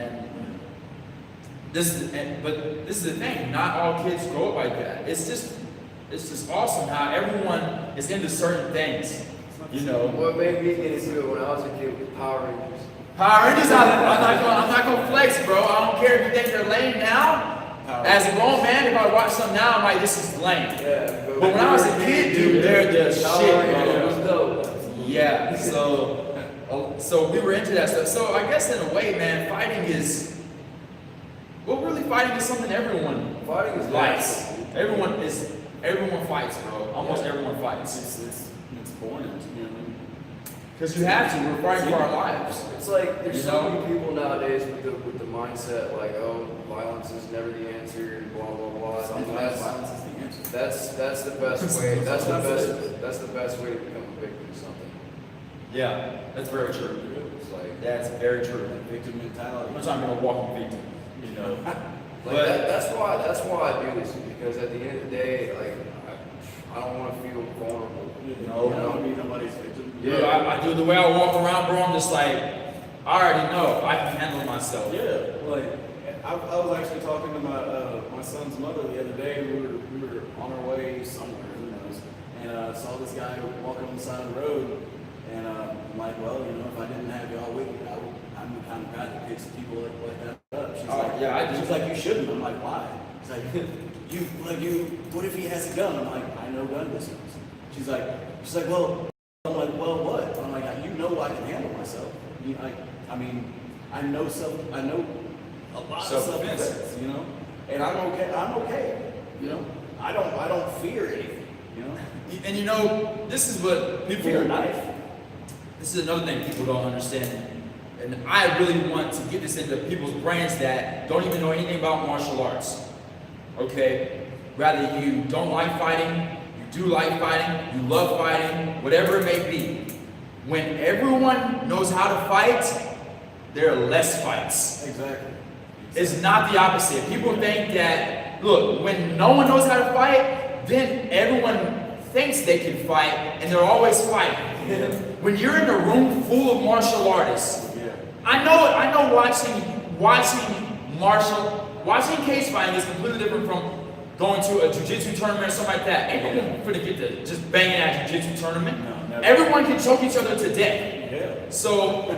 Speaker 1: And but this is the thing. Not all kids grow up like that. It's just awesome how everyone is into certain things. You know.
Speaker 3: What made me get into it when I was a kid was Power Rangers.
Speaker 1: Power Rangers, I'm not gonna flex, bro. I don't care if you think they're lame now. As a grown man, if I watch some now, I'm like, this is lame.
Speaker 3: Yeah,
Speaker 1: but when I was a kid, dude, they're the shit,
Speaker 3: bro.
Speaker 1: Yeah, so we were into that stuff. So I guess in a way, man, fighting is something everyone likes. Everyone fights, bro. Almost everyone fights.
Speaker 4: It's born into, you know.
Speaker 1: Because you have to. We're fighting for our lives.
Speaker 3: It's like there's so many people nowadays with the mindset like, oh, violence is never the answer, blah blah blah.
Speaker 4: Sometimes violence is the answer.
Speaker 3: That's the best way. That's the best way to become a victim of something.
Speaker 1: Yeah, that's very true.
Speaker 3: It's like
Speaker 1: that's very true.
Speaker 4: Victim mentality.
Speaker 1: I'm not gonna walk in victim, you know.
Speaker 3: That's why I do this, because at the end of the day, like I don't want to feel vulnerable.
Speaker 4: You know, I don't want to be nobody's victim.
Speaker 1: Yeah, I do the way I walk around, bro. I'm just like, I already know I can handle myself.
Speaker 4: Yeah, like I was actually talking to my son's mother the other day. We were on our way somewhere, who knows, and saw this guy walking on the side of the road, and I'm like, well, you know, if I didn't have y'all with me, I'm the kind of guy that picks people like that up. She's like,
Speaker 1: yeah, I do.
Speaker 4: She's like, you shouldn't. I'm like, why? She's like, what if he has a gun? I'm like, I know gun business. She's like, well, I'm like, well, what? I'm like, you know, I can handle myself. I mean, I know a lot of self-defense, you know, and I'm okay, you know. I don't fear anything, you know.
Speaker 1: And you know, this is what people
Speaker 4: fear a knife.
Speaker 1: This is another thing people don't understand. And I really want to get this into people's brains that don't even know anything about martial arts. Okay? Rather, you don't like fighting, you do like fighting, you love fighting, whatever it may be. When everyone knows how to fight, there are less fights.
Speaker 4: Exactly.
Speaker 1: It's not the opposite. People think that, look, when no one knows how to fight, then everyone thinks they can fight, and they're always fighting.
Speaker 4: Yeah.
Speaker 1: When you're in a room full of martial artists, I know watching cage fighting is completely different from going to a jiu-jitsu tournament or something like that. Ain't no one gonna get to just banging at a jiu-jitsu tournament.
Speaker 4: No, never.
Speaker 1: Everyone can choke each other to death.
Speaker 4: Yeah.
Speaker 1: So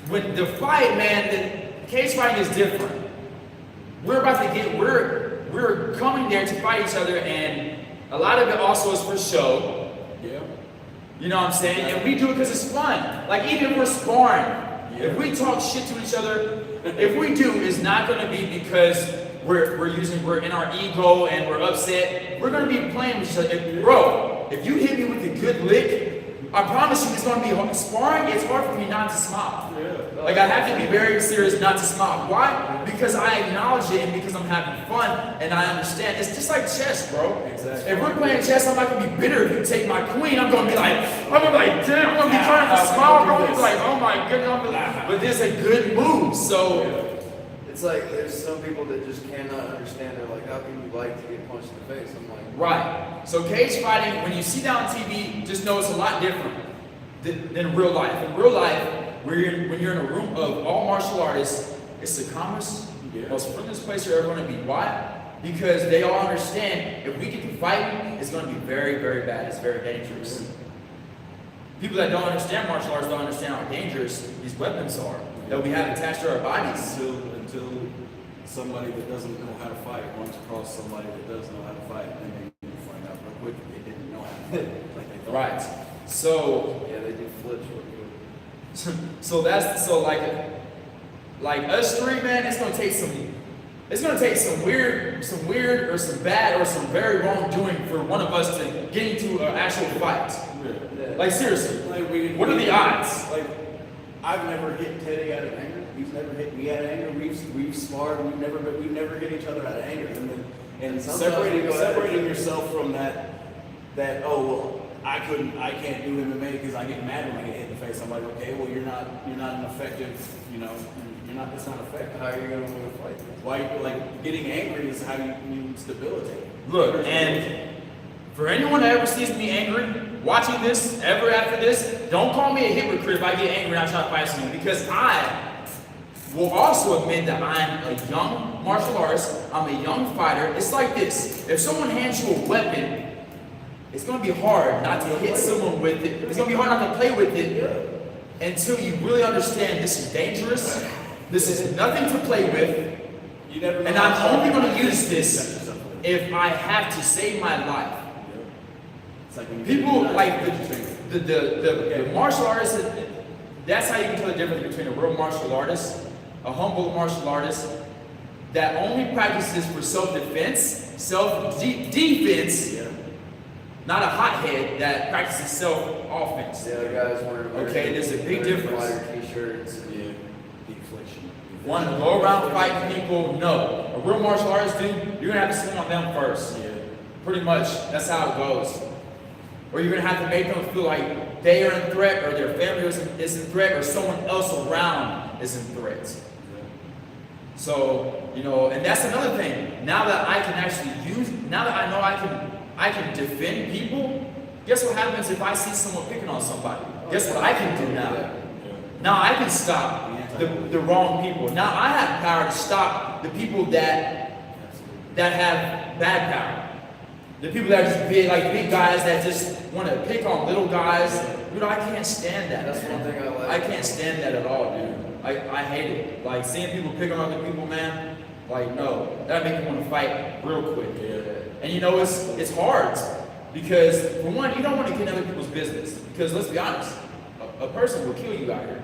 Speaker 1: when the fight, man, the cage fighting is different. we're coming there to fight each other, and a lot of it also is for show.
Speaker 4: Yeah.
Speaker 1: You know what I'm saying? And we do it because it's fun. Like even if we're sparring, if we talk shit to each other, if we do, it's not going to be because we're in our ego and we're upset. We're going to be playing with each other. Bro, if you hit me with a good lick, I promise you it's going to be hard. Sparring, it's hard for me not to smile.
Speaker 4: Yeah.
Speaker 1: Like I have to be very serious not to smile. Why? Because I acknowledge it and because I'm having fun and I understand. It's just like chess, bro.
Speaker 4: Exactly.
Speaker 1: If we're playing chess, I'm not going to be bitter if you take my queen. I'm going to be like, damn, I'm going to be trying to smile, bro. It's like, oh my goodness. But this is a good move, so.
Speaker 3: It's like there's some people that just cannot understand. They're like, how can you like to get punched in the face? I'm like,
Speaker 1: Right. So cage fighting, when you see that on TV, just know it's a lot different than real life. In real life, when you're in a room of all martial artists, it's the calmest, most friendliest place you're ever going to be. Why? Because they all understand if we get to fighting, it's going to be very, very bad. It's very dangerous. People that don't understand martial arts don't understand how dangerous these weapons are that we have attached to our bodies.
Speaker 4: Until somebody that doesn't know how to fight runs across somebody that does know how to fight, and then you find out real quick that they didn't know how to fight like they thought.
Speaker 1: Right. So
Speaker 3: yeah, they do flips real quick.
Speaker 1: like us three, man, it's gonna take some weird or some bad or some very wrongdoing for one of us to get into an actual fight.
Speaker 4: Yeah.
Speaker 1: Like seriously,
Speaker 4: Like
Speaker 1: what are the odds?
Speaker 4: Like I've never hit Teddy out of anger. He's never hit me out of anger. We've sparred. We never hit each other out of anger. And separating yourself from that oh well, I can't do MMA because I get mad when I get hit in the face. I'm like, okay, well you're not an effective, it's not effective.
Speaker 3: How are you gonna win a fight?
Speaker 4: Why, like, getting angry is how you debilitate.
Speaker 1: Look, and for anyone that ever sees me angry, watching this, ever after this, don't call me a hypocrite if I get angry and I try to fight someone, because I will also admit that I'm a young martial artist, I'm a young fighter. It's like this, if someone hands you a weapon, it's going to be hard not to hit someone with it. It's going to be hard not to play with it until you really understand this is dangerous, this is nothing to play with, and I'm only going to use this if I have to save my life.
Speaker 4: It's like when
Speaker 1: People like the martial artists, that's how you can tell the difference between a real martial artist, a humble martial artist that only practices for self-defense, self-defense, not a hothead that practices self-offense.
Speaker 3: The other guys wearing
Speaker 1: Okay, there's a big difference.
Speaker 3: Fighter t-shirts and
Speaker 4: deflection.
Speaker 1: Want to go around fighting people? No. A real martial artist, dude, you're gonna have to swing on them first.
Speaker 4: Yeah.
Speaker 1: Pretty much, that's how it goes. Or you're gonna have to make them feel like they are in threat, or their family is in threat, or someone else around is in threat. So, and that's another thing. Now that I can actually now that I know I can defend people, guess what happens if I see someone picking on somebody? Guess what I can do now? Now I can stop the wrong people. Now I have power to stop the people that have bad power. The people that are just big guys that just want to pick on little guys. I can't stand that.
Speaker 3: that's one thing I like.
Speaker 1: I can't stand that at all, dude. I hate it. Like seeing people pick on other people, man. Like no, that makes me want to fight real quick. And it's hard because for one, you don't want to get in other people's business. Because let's be honest, a person will kill you out here.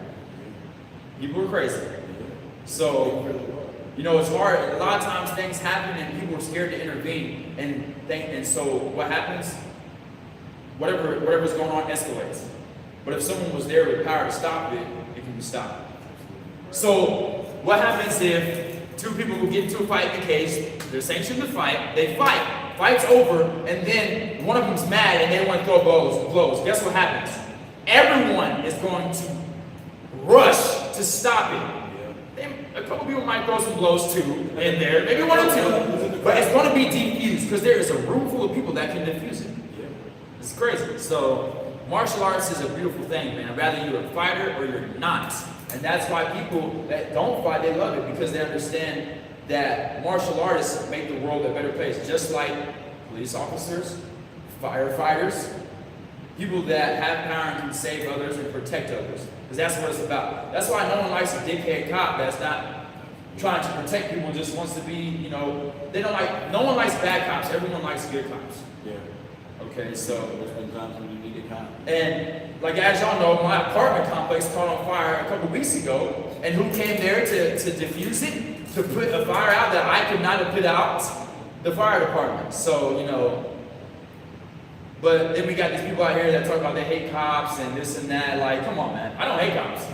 Speaker 1: People are crazy. So, it's hard. A lot of times things happen and people are scared to intervene. And so what happens? Whatever's going on escalates. But if someone was there with power to stop it, it can be stopped. So what happens if two people who get into a fight in the cage, they're sanctioned to fight, they fight, fight's over, and then one of them's mad and they want to throw blows. Guess what happens? Everyone is going to rush to stop it. A couple people might throw some blows too in there, maybe one or two, but it's going to be defused because there is a room full of people that can defuse it. It's crazy. So martial arts is a beautiful thing, man. Rather you're a fighter or you're not. And that's why people that don't fight, they love it because they understand that martial artists make the world a better place. Just like police officers, firefighters, people that have power and can save others and protect others. Because that's what it's about. That's why no one likes a dickhead cop that's not trying to protect people, just wants to be, you know, they don't like, no one likes bad cops, everyone likes good cops.
Speaker 4: Yeah.
Speaker 1: Okay, so,
Speaker 4: There's been times when you need a cop.
Speaker 1: and like as y'all know, my apartment complex caught on fire a couple weeks ago, and who came there to defuse it, to put a fire out that I could not have put out? The fire department. So, you know, but then we got these people out here that talk about they hate cops and this and that. Like, come on, man. I don't hate cops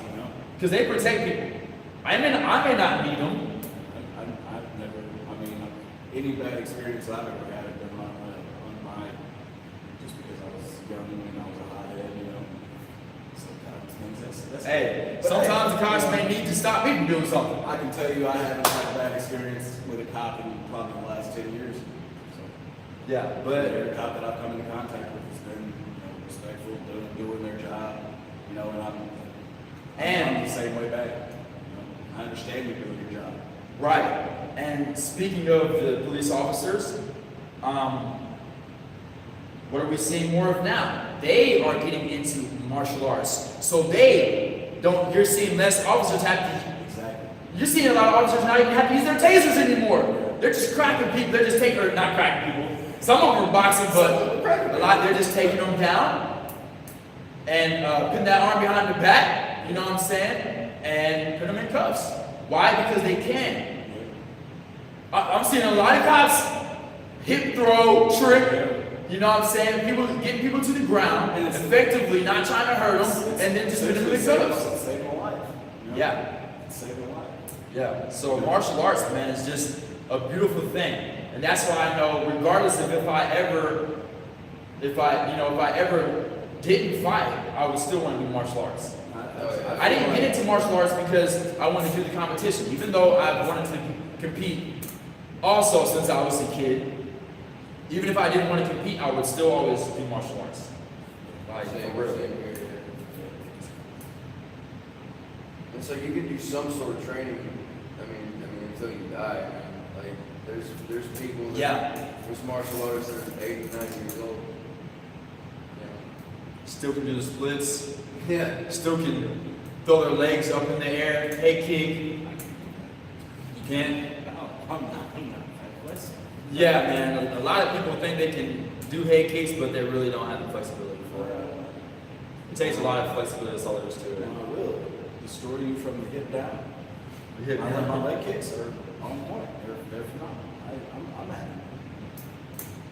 Speaker 1: because they protect people. I may not need them.
Speaker 4: I've never, I mean, any bad experience I've ever had have been on my, just because I was young and I was a hothead, you know. Sometimes things that's
Speaker 1: Hey,
Speaker 4: but
Speaker 1: sometimes
Speaker 4: hey,
Speaker 1: the cops
Speaker 4: you know,
Speaker 1: may need to stop me from doing something.
Speaker 4: I can tell you I haven't had a bad experience with a cop in probably the last 10 years. So,
Speaker 1: Yeah,
Speaker 4: but
Speaker 1: but
Speaker 4: every cop that I've come into contact with has been, respectful, doing their job, and I'm the same way back. I understand you're doing your job.
Speaker 1: right. And speaking of the police officers, what are we seeing more of now? They are getting into martial arts. So you're seeing less officers have to,
Speaker 4: Exactly.
Speaker 1: you're seeing a lot of officers not even have to use their tasers anymore. They're just cracking people, they're just taking, or not cracking people. Some of them are boxing, but a lot, they're just taking them down and putting that arm behind the back, you know what I'm saying? And put them in cuffs. Why? Because they can. I'm seeing a lot of cops hip throw, trip, you know what I'm saying? People getting people to the ground and effectively not trying to hurt them and then just put them in cuffs.
Speaker 4: It's saving a life.
Speaker 1: Yeah.
Speaker 4: It's saving a life.
Speaker 1: Yeah. So martial arts, man, is just a beautiful thing. And that's why I know, regardless of if I ever didn't fight, I would still want to do martial arts. I didn't get into martial arts because I wanted to do the competition, even though I wanted to compete also since I was a kid. Even if I didn't want to compete, I would still always do martial arts. Like,
Speaker 3: Same
Speaker 1: for real.
Speaker 3: here. And so you can do some sort of training. I mean, until you die. I mean, like there's people. There's martial artists that are 8 and 9 years old.
Speaker 1: Still can do the splits.
Speaker 3: Yeah.
Speaker 1: Still can throw their legs up in the air, head kick. You can.
Speaker 4: I'm not.
Speaker 1: Yeah, man. A lot of people think they can do head kicks, but they really don't have the flexibility for it. It takes a lot of flexibility. That's all there is to it.
Speaker 4: I will destroy you from the hip down.
Speaker 1: The hip down.
Speaker 4: My leg kicks are on point. They're phenomenal. I'm happy.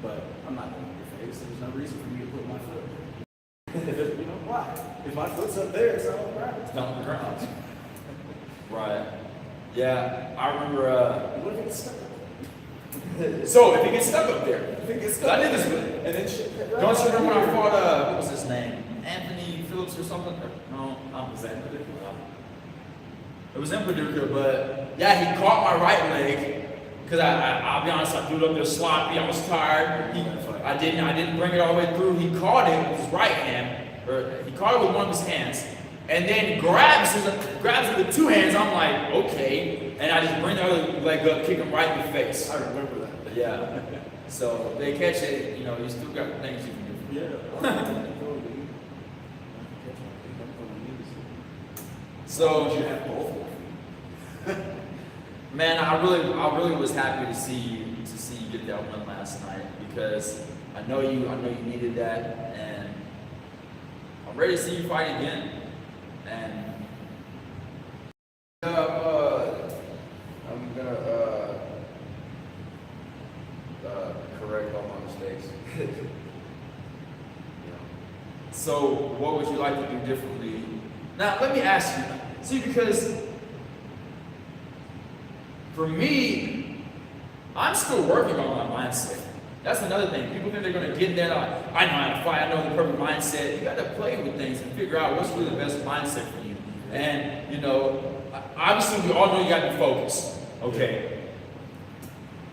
Speaker 4: But I'm not going to your face. There's no reason for me to put my foot. You know why? If my foot's up there, it's not on the ground.
Speaker 1: It's not on the ground. Right. Yeah, I remember.
Speaker 4: What if it's stuck?
Speaker 1: So if it gets stuck up there,
Speaker 4: If it gets stuck,
Speaker 1: I did this with.
Speaker 4: and then shit.
Speaker 1: Don't you remember when I fought? What was his name? Anthony Phillips or something? No, was that Paducah? It was in Paducah, but yeah, he caught my right leg because I'll be honest, I threw it up there sloppy. I was tired. I didn't bring it all the way through. He caught it with his right hand, or he caught it with one of his hands, and then grabs it with 2 hands. I'm like, okay, and I just bring the other leg up, kick him right in the face.
Speaker 4: I remember that.
Speaker 1: Yeah. So they catch it, you know, you still got things you can do.
Speaker 4: Yeah.
Speaker 1: So
Speaker 4: you have both.
Speaker 1: man, I really was happy to see you get that win last night because I know you needed that, and I'm ready to see you fight again. And
Speaker 3: I'm gonna correct all my mistakes.
Speaker 1: so what would you like to do differently? Now let me ask you. See, because for me, I'm still working on my mindset. That's another thing. People think they're going to get in there like, I know how to fight, I know the perfect mindset. You got to play with things and figure out what's really the best mindset for you. And, you know, obviously we all know you got to be focused, okay?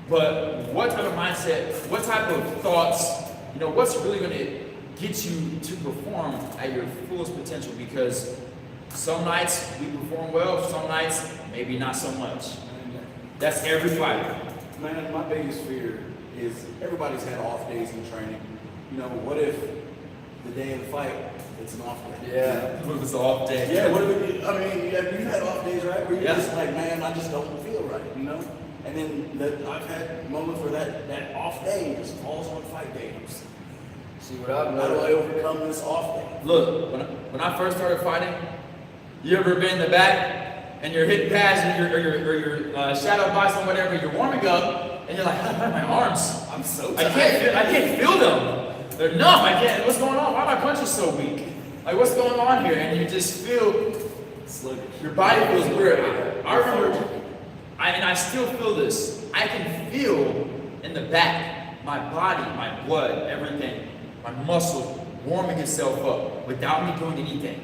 Speaker 1: But what type of mindset, what type of thoughts, you know, what's really going to get you to perform at your fullest potential? Because some nights we perform well, some nights maybe not so much. That's every fighter.
Speaker 4: Man, my biggest fear is everybody's had off days in training. You know, what if the day of the fight, it's an off day.
Speaker 3: Yeah.
Speaker 1: It was an off day.
Speaker 4: Yeah, what do we, I mean, you had off days, right? Where you're
Speaker 1: Yeah.
Speaker 4: just like, man, I just don't feel right, you know? And then I've had moments where that off day just falls on fight day.
Speaker 3: See what I've
Speaker 4: How do I
Speaker 3: noticed?
Speaker 4: overcome this off day?
Speaker 1: Look, when I first started fighting, you ever been in the back and you're hitting pads and you're shadow boxing, whatever, you're warming up and you're like, my arms,
Speaker 4: I'm so
Speaker 1: I
Speaker 4: tired.
Speaker 1: can't feel them. They're numb. I can't. What's going on? Why are my punches so weak? Like, what's going on here? And you just feel your body feels weird. I remember, and I still feel this. I can feel in the back, my body, my blood, everything, my muscle warming itself up without me doing anything.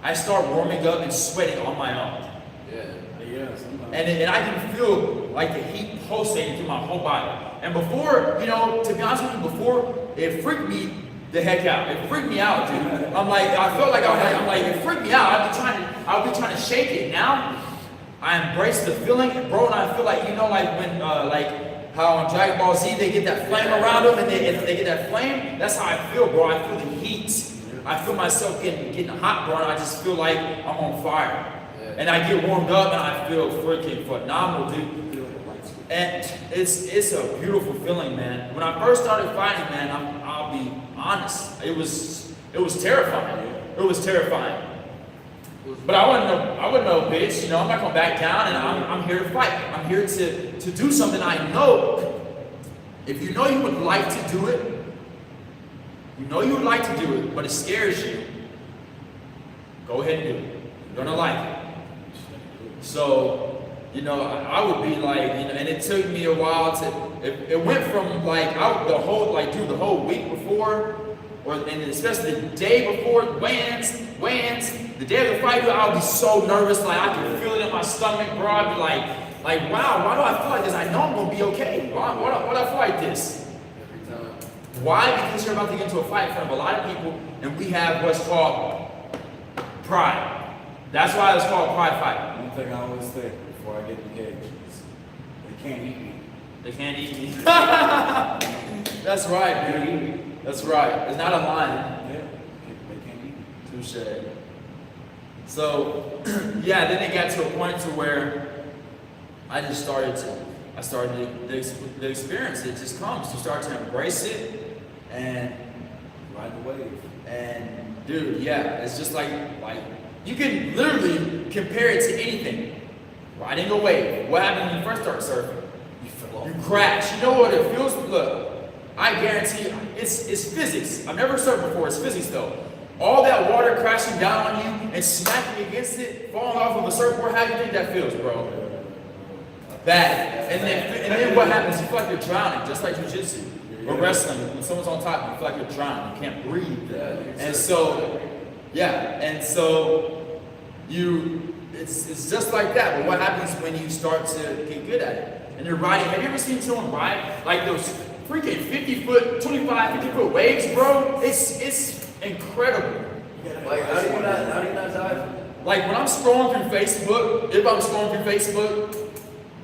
Speaker 1: I start warming up and sweating on my own.
Speaker 4: Yeah, sometimes.
Speaker 1: And I can feel like the heat pulsating through my whole body. And before, you know, to be honest with you, before, it freaked me the heck out. It freaked me out, dude. I'm like, I felt like I'm like, it freaked me out. I'll be trying to shake it. Now, I embrace the feeling, bro, and I feel like, you know, like when, like how on Dragon Ball Z they get that flame around them, and they get that flame. That's how I feel, bro. I feel the heat. I feel myself getting hot, bro, and I just feel like I'm on fire. And I get warmed up, and I feel freaking phenomenal, dude. And it's a beautiful feeling, man. When I first started fighting, man, I'll be honest, it was terrifying. It was terrifying. But I wasn't no bitch, you know. I'm not gonna back down, and I'm here to fight. I'm here to do something I know. If you know you would like to do it, you know you would like to do it, but it scares you, go ahead and do it. You're gonna like it. So, you know, I would be like, you know, and it took me a while to. It went from like the whole week before, and especially the day before weigh-ins, the day of the fight, I would be so nervous, like I could feel it in my stomach, bro. I'd be like, wow, why do I feel like this? I know I'm gonna be okay. Why do I feel like this?
Speaker 3: Every time.
Speaker 1: Why? Because you're about to get into a fight in front of a lot of people, and we have what's called pride. That's why it's called pride fight.
Speaker 4: One thing I always think before I get in the cage is they can't eat me.
Speaker 1: They can't eat me. That's right, dude. That's right. It's not a line.
Speaker 4: Yeah, they can't eat me.
Speaker 1: Touche. So, yeah, then it got to a point to where I started the experience. It just comes. You start to embrace it, and
Speaker 4: Ride the wave.
Speaker 1: And dude, yeah, it's just like you can literally compare it to anything. Riding a wave. What happened when you first start surfing?
Speaker 4: You fell off.
Speaker 1: You crash. You know what it feels? Look, I guarantee you, it's physics. I've never surfed before. It's physics though. All that water crashing down on you and smacking against it, falling off of a surfboard. How do you think that feels, bro? Bad. And then what happens? You feel like you're drowning, just like jiu-jitsu or wrestling. When someone's on top, you feel like you're drowning. You can't breathe. And so, yeah. And so it's just like that. But what happens when you start to get good at it? And you're riding. Have you ever seen someone ride like those freaking 50-foot, 25, 50-foot waves, bro? It's incredible.
Speaker 3: Like, how do you not die?
Speaker 1: Like when I'm scrolling through Facebook, if I'm scrolling through Facebook,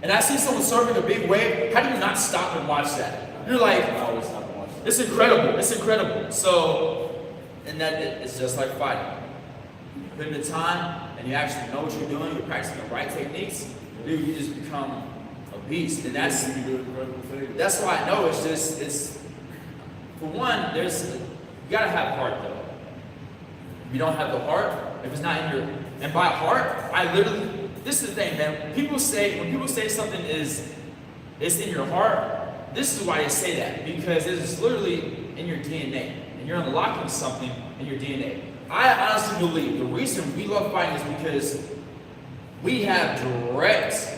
Speaker 1: and I see someone surfing a big wave, how do you not stop and watch that? You're like,
Speaker 4: I always stop and watch that.
Speaker 1: it's incredible. It's incredible. So, and it's just like fighting. You put in the time, and you actually know what you're doing. You're practicing the right techniques. Dude, you just become a beast, and that's why I know it's for one. You gotta have heart though. If you don't have the heart, if it's not in your, and by heart, this is the thing, man. When people say something is in your heart, this is why they say that, because it is literally in your DNA, and you're unlocking something in your DNA. I honestly believe the reason we love fighting is because we have direct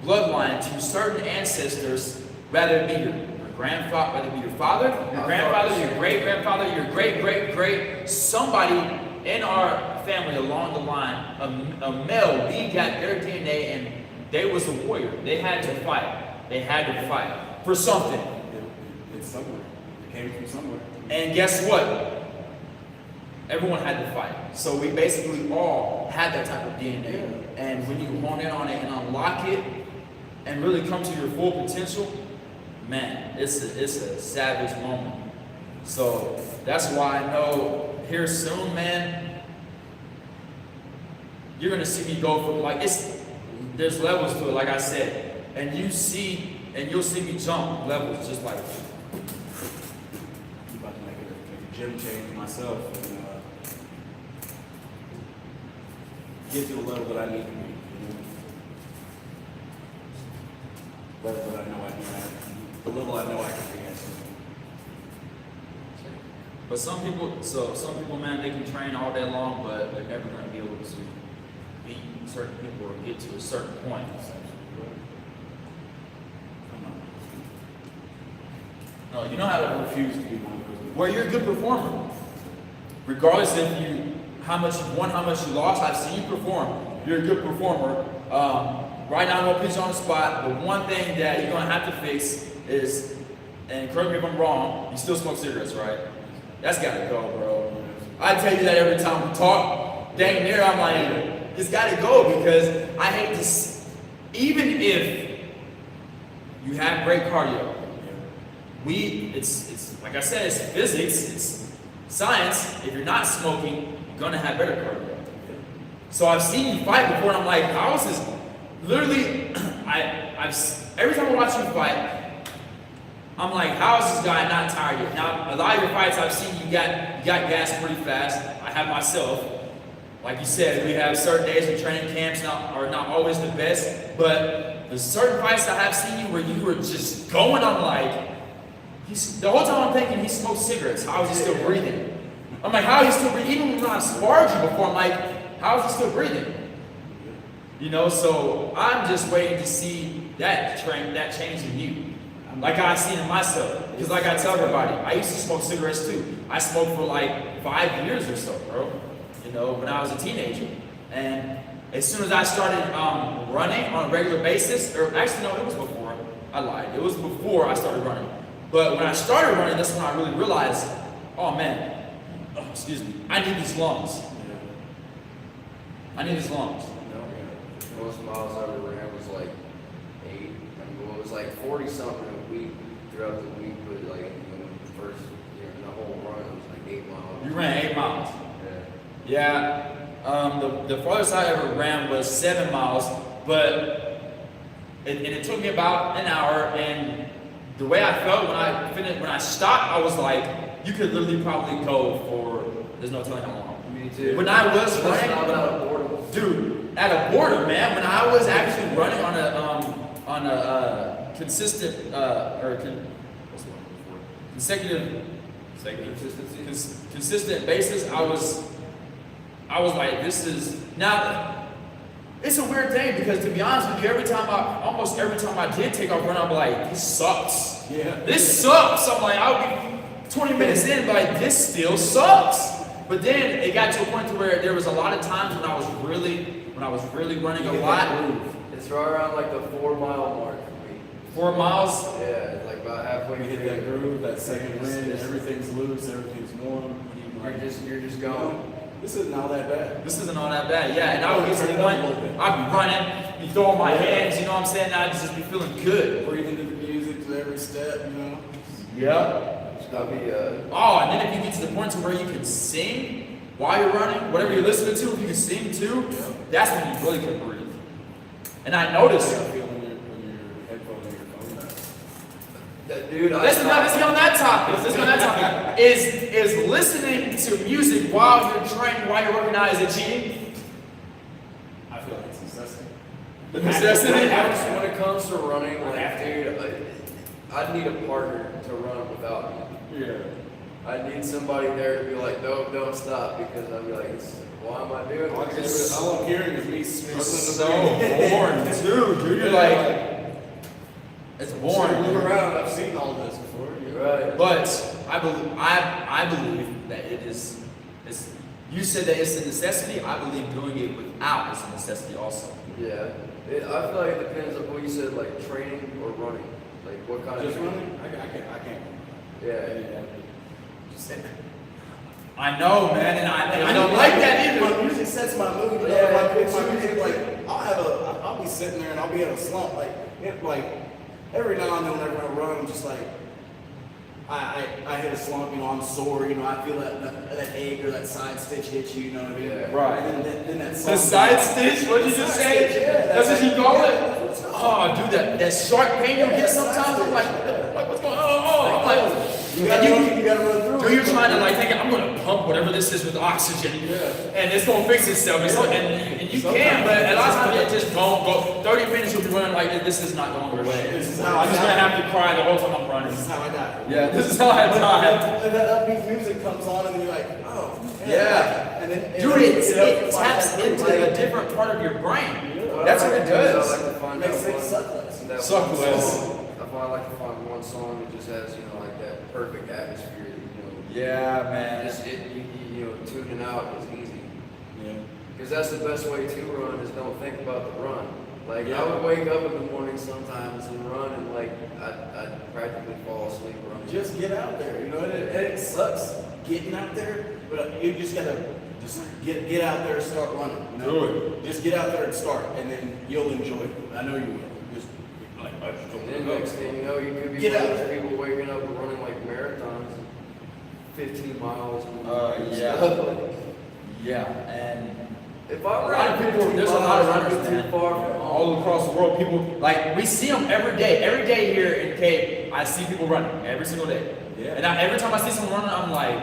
Speaker 1: bloodline to certain ancestors, whether it be your grandfather, whether it be your father, your grandfather, your great-grandfather, your great-great-great, somebody in our family along the line, a male, we got their DNA, and they was a warrior. They had to fight. They had to fight for something.
Speaker 4: It's somewhere. It came from somewhere.
Speaker 1: And guess what? Everyone had to fight. So we basically all had that type of DNA. And when you hone in on it and unlock it and really come to your full potential, man, it's a savage moment. So that's why I know here soon, man, you're gonna see me go from like there's levels to it, like I said, and you'll see me jump levels just like.
Speaker 4: I'm about to make a gym change myself and get to the level that I need to be. Level that I know I can have, the level I know I can be at.
Speaker 1: But some people, man, they can train all day long, but they're never going to be able to beat certain people or get to a certain point. No, you know how to
Speaker 4: refuse to be one of those people.
Speaker 1: Well, you're a good performer. Regardless if how much you won, how much you lost, I've seen you perform. You're a good performer. Right now, I'm going to put you on the spot. The one thing that you're going to have to fix is, and correct me if I'm wrong, you still smoke cigarettes, right? That's got to go, bro. I tell you that every time we talk. Dang near, I'm like, it's got to go because I hate to, even if you have great cardio, it's like I said, it's physics, it's science. If you're not smoking, you're going to have better cardio. So I've seen you fight before, and I'm like, how is this? Literally, every time I watch you fight, I'm like, how is this guy not tired yet? Now, a lot of your fights I've seen, you got gas pretty fast. I have myself. Like you said, we have certain days when training camps are not always the best, but there's certain fights I have seen you where you were just going. I'm like, the whole time I'm thinking he smokes cigarettes. How is he still breathing? I'm like, how is he still breathing? Even when I sparred you before, I'm like, how is he still breathing? You know, so I'm just waiting to see that change in you. Like I've seen in myself. Because like I tell everybody, I used to smoke cigarettes too. I smoked for like 5 years or so, bro. You know, when I was a teenager. And as soon as I started running on a regular basis, or actually no, it was before. I lied. It was before I started running. But when I started running, that's when I really realized, oh man, excuse me, I need these lungs. I need these lungs.
Speaker 3: Most miles I ever ran was like 8. I mean, it was like 40 something a week throughout the week, but like the first, in the whole run, it was like 8 miles.
Speaker 1: You ran 8 miles.
Speaker 3: Yeah.
Speaker 1: Yeah. The farthest I ever ran was 7 miles, but it took me about an hour. And the way I felt when I stopped, I was like, you could literally probably go for there's no telling how long.
Speaker 3: Me too.
Speaker 1: When I was running, dude. At a border, man, when I was actually running on a consistent consistent basis, I was like, this is now. It's a weird thing because to be honest with you, almost every time I did take off running, I'm like, this sucks. Yeah. This sucks. I'm like, I'll be 20 minutes in, like this still sucks. But then it got to a point to where there was a lot of times when I was really running a lot.
Speaker 3: It's right around like the 4 mile mark for me.
Speaker 1: 4 miles?
Speaker 3: Yeah, it's like about halfway.
Speaker 4: You hit that groove, that second wind, everything's loose, everything's warm.
Speaker 3: You're just going.
Speaker 4: This isn't all that bad.
Speaker 1: This isn't all that bad, yeah. And I would get to the point, I'd be running, be throwing my hands, you know what I'm saying? I'd just be feeling good.
Speaker 4: Breathing to the music to every step, you know?
Speaker 1: Yeah.
Speaker 3: That'd be
Speaker 1: Oh, and then if you get to the point to where you can sing while you're running, whatever you're listening to, if you can sing too, that's when you really can breathe. And I noticed.
Speaker 4: When your headphones or your phone
Speaker 3: dude,
Speaker 1: let's get on that topic. Is listening to music while you're training, while you're working out, is it cheating?
Speaker 4: I feel like it's necessity.
Speaker 1: The necessity?
Speaker 3: When it comes to running, like, dude, I'd need a partner to run without me.
Speaker 4: Yeah.
Speaker 3: I need somebody there to be like, no, don't stop, because I'd be like, why am I doing this?
Speaker 4: All I'm hearing is me struggling
Speaker 1: So
Speaker 4: to
Speaker 1: boring, dude. You're like, it's boring.
Speaker 4: Look around. I've seen all this before.
Speaker 3: Right.
Speaker 1: But I believe that it is. You said that it's a necessity. I believe doing it without is a necessity also.
Speaker 3: Yeah. I feel like it depends on what you said, like training or running. Like what kind
Speaker 4: Just
Speaker 3: of
Speaker 4: running? I can't.
Speaker 3: Yeah.
Speaker 4: Just
Speaker 1: I know, man, and I don't like that either.
Speaker 4: But music sets my mood.
Speaker 3: Yeah,
Speaker 4: my music, like I'll be sitting there and I'll be in a slump. Like every now and then whenever I run, I'm just like,
Speaker 2: I hit a slump, I'm sore, I feel that ache or that side stitch hit you, you know what I mean?
Speaker 3: Yeah.
Speaker 1: Right.
Speaker 2: And then that
Speaker 1: The side stitch? What did you just say?
Speaker 2: Yeah,
Speaker 1: That's what you call it? Oh, dude, that sharp pain you get sometimes. I'm like, what's going on? Oh, I'm like,
Speaker 2: you gotta run through
Speaker 1: dude, you're trying to think, I'm gonna pump whatever this is with oxygen, and it's gonna fix itself. And you can, but a lot of times it just won't go. 30 minutes you'll be running like this is not going away.
Speaker 2: This is how
Speaker 1: I'm just
Speaker 2: I
Speaker 1: gonna
Speaker 2: die.
Speaker 1: have to cry the whole time I'm running.
Speaker 2: This is how I die.
Speaker 1: Yeah, this is how I die.
Speaker 2: And that upbeat music comes on, and then you're like, oh,
Speaker 1: Yeah.
Speaker 2: And then,
Speaker 1: Dude, it taps into a different part of your brain. That's what it does.
Speaker 3: I like to find
Speaker 2: Makes
Speaker 3: out
Speaker 2: things
Speaker 3: one-
Speaker 2: suck less.
Speaker 3: that
Speaker 1: Suck
Speaker 3: one
Speaker 1: less.
Speaker 3: song. I like to find one song that just has, like that perfect atmosphere.
Speaker 1: Yeah, man.
Speaker 3: Just tuning out is easy.
Speaker 2: Yeah.
Speaker 3: Because that's the best way to run is don't think about the run. Like
Speaker 2: Yeah.
Speaker 3: I would wake up in the morning sometimes and run and I'd practically fall asleep running.
Speaker 2: Just get out there, and it sucks getting out there, but you just gotta get out there and start running.
Speaker 1: Do it.
Speaker 2: Just get out there and start, and then you'll enjoy it. I know you will. Just like I just don't
Speaker 3: And then
Speaker 2: know.
Speaker 3: next thing you know, you could be
Speaker 2: Get
Speaker 3: one
Speaker 2: out
Speaker 3: of those
Speaker 2: there.
Speaker 3: people waking up and running like marathons, 15 miles. And
Speaker 1: Yeah.
Speaker 3: stuff. Like,
Speaker 1: Yeah, and
Speaker 3: if I
Speaker 1: a lot
Speaker 3: ran
Speaker 1: of people,
Speaker 3: 15
Speaker 1: there's a lot of
Speaker 3: miles, I'd
Speaker 1: runners,
Speaker 3: be
Speaker 1: man,
Speaker 3: too far from home.
Speaker 1: all across the world. People, like, we see them every day. Every day here in Cape, I see people running, every single day.
Speaker 2: Yeah.
Speaker 1: And every time I see someone running, I'm like,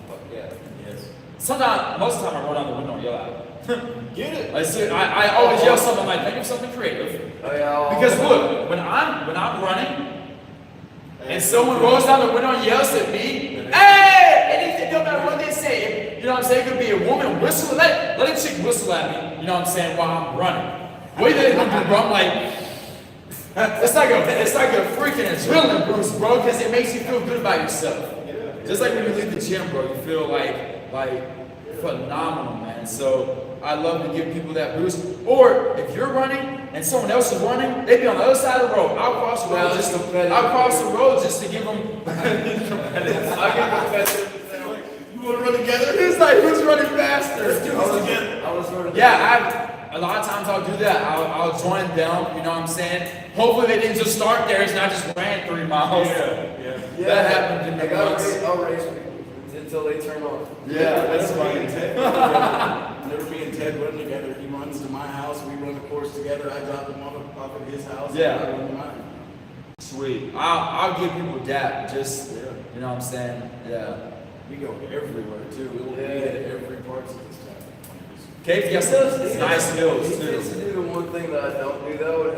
Speaker 2: Fuck yeah. Yes.
Speaker 1: sometimes, most of the time I roll down the window and yell out.
Speaker 2: Get it.
Speaker 1: I always yell something like, think of something creative.
Speaker 3: Oh, yeah, I'll-
Speaker 1: Because look, when I'm running, and someone rolls down the window and yells at me, hey! And it don't matter what they say. You know what I'm saying? It could be a woman whistle. Let a chick whistle at me. You know what I'm saying? While I'm running. What do you think I'm doing, bro? I'm like, it's like a freaking adrenaline boost, bro, because it makes you feel good about yourself. Just like when you leave the gym, bro, you feel like phenomenal, man. So I love to give people that boost. Or if you're running and someone else is running, they be on the other side of the road. I'll cross the road just to give them.
Speaker 3: I'll get competitive.
Speaker 2: You want to run together?
Speaker 1: It's like who's running faster?
Speaker 2: Let's do this together.
Speaker 3: I was running.
Speaker 1: Yeah, a lot of times I'll do that. I'll join them. You know what I'm saying? Hopefully they didn't just start theirs and I just ran 3 miles.
Speaker 2: Yeah.
Speaker 1: That happened to me once.
Speaker 3: I'll race people until they turn on.
Speaker 1: Yeah, that's
Speaker 2: Never me
Speaker 1: funny.
Speaker 2: and Ted. Never me and Ted run together. He runs to my house. We run the course together. I drop him off at his house.
Speaker 1: Yeah.
Speaker 2: And I run to mine.
Speaker 1: Sweet. I'll give people that. Just you know what I'm saying? Yeah.
Speaker 2: We go everywhere too. We'll hit every part of this town.
Speaker 1: Cape Fiestas, nice hills
Speaker 3: He tends to
Speaker 1: too.
Speaker 3: do the one thing that I don't do though, and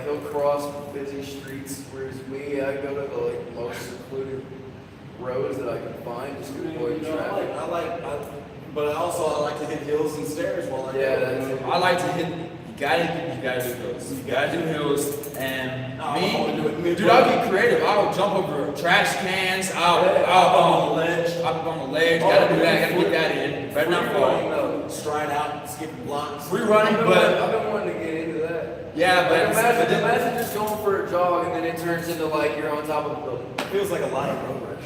Speaker 3: he'll cross busy streets, whereas me, I go to the most secluded roads that I can find just to avoid traffic.
Speaker 2: But I like to hit hills and stairs while I
Speaker 3: Yeah,
Speaker 2: go.
Speaker 3: that's it.
Speaker 1: I like to hit. You gotta do hills. You gotta do hills. And
Speaker 2: I wanna do it
Speaker 1: me,
Speaker 2: mid-
Speaker 1: dude, I'll get creative. I'll jump over trash cans. I'll
Speaker 2: on the ledge.
Speaker 1: I'll be on the ledge. Gotta do that. Gotta get that in. Better not fall.
Speaker 2: Stride out, skipping blocks.
Speaker 1: Free running, but
Speaker 3: I've been wanting to get into that.
Speaker 1: yeah, but
Speaker 3: Imagine just going for a jog and then it turns into like you're on top of a building.
Speaker 2: It feels like a lot of road rash.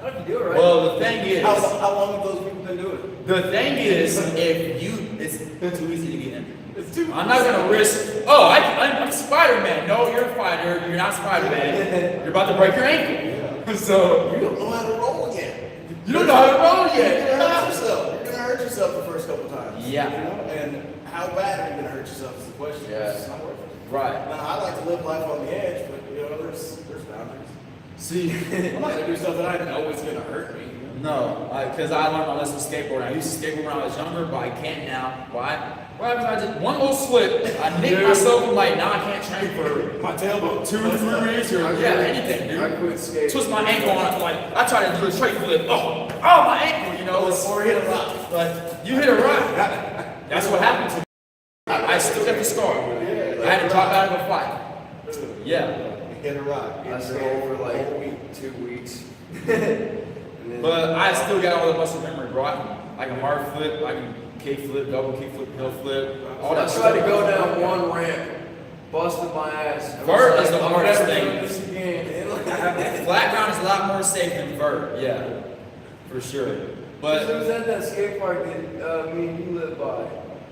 Speaker 3: Not if you do it right.
Speaker 1: well, the thing is,
Speaker 2: How long have those people been doing it?
Speaker 1: the thing is, if you, it's too easy to get injured.
Speaker 2: It's too.
Speaker 1: I'm not gonna risk. Oh, I'm Spider-Man. No, you're a fighter. You're not Spider-Man. You're about to break your ankle. So
Speaker 2: You don't know how to roll yet.
Speaker 1: you don't know how to roll
Speaker 2: You're
Speaker 1: yet.
Speaker 2: gonna hurt yourself. You're gonna hurt yourself the first couple times.
Speaker 1: Yeah.
Speaker 2: You know? And how bad are you gonna hurt yourself is the question.
Speaker 3: Yeah.
Speaker 2: It's not worth it.
Speaker 1: Right.
Speaker 2: Now, I like to live life on the edge, but there's boundaries.
Speaker 1: See,
Speaker 2: I'm not gonna do stuff that I know is gonna hurt me.
Speaker 1: no, because I learned my lesson with skateboarding. I used to skateboard when I was younger, but I can't now. Why? Well, because I just one little slip, I nicked myself. I'm like, now I can't train for
Speaker 2: My tailbone.
Speaker 1: 2 or 3 weeks or anything, dude.
Speaker 3: I quit skating.
Speaker 1: Twist my ankle on it, like I tried to do a straight flip. Oh, my ankle, you know.
Speaker 2: Or hit a rock.
Speaker 1: But you hit a rock. That's what happened to me. I still got the scar. I had to drop out of a fight. Yeah.
Speaker 2: Hit a rock.
Speaker 3: I skated for like 2 weeks. And then-
Speaker 1: But I still got all the muscle memory, bro. I can hard flip, I can kick flip, double kick flip, hill flip, all
Speaker 3: I
Speaker 1: that
Speaker 3: tried to
Speaker 1: stuff.
Speaker 3: go down one ramp, busted my ass.
Speaker 1: Vert is the
Speaker 3: I'm
Speaker 1: hardest
Speaker 3: never
Speaker 1: thing.
Speaker 3: doing this again.
Speaker 1: Flat ground is a lot more safe than vert, yeah, for sure.
Speaker 3: But it
Speaker 1: But
Speaker 3: was at that skate park that me and you lived by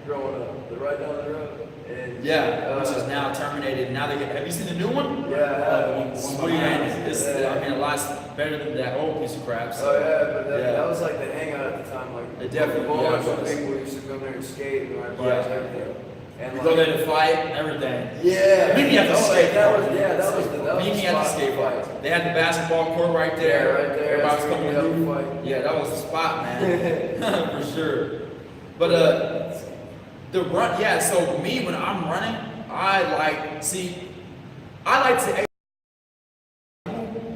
Speaker 3: growing up, right down the road. And,
Speaker 1: Yeah, which is now terminated. Now they get. Have you seen the new one?
Speaker 3: Yeah.
Speaker 1: Sweet. I mean, a lot's better than that old piece of crap. So.
Speaker 3: Oh yeah, but that was like the hangout at the time. Like
Speaker 1: It definitely
Speaker 3: bunch
Speaker 1: was.
Speaker 3: of people used to go there and skate and ride bikes and everything. And
Speaker 1: You
Speaker 3: like,
Speaker 1: go there to fight, everything.
Speaker 3: yeah,
Speaker 1: Meet me at the skate
Speaker 3: that
Speaker 1: park.
Speaker 3: was the
Speaker 1: Meet me at the
Speaker 3: spot
Speaker 1: skate
Speaker 3: to
Speaker 1: park.
Speaker 3: fight.
Speaker 1: They had the basketball court right there.
Speaker 3: Yeah, right there.
Speaker 1: Everybody was
Speaker 3: That's
Speaker 1: coming
Speaker 3: where
Speaker 1: to
Speaker 3: we had the fight.
Speaker 1: Yeah, that was the spot, man. For sure. But the run, yeah. So me, when I'm running, I like to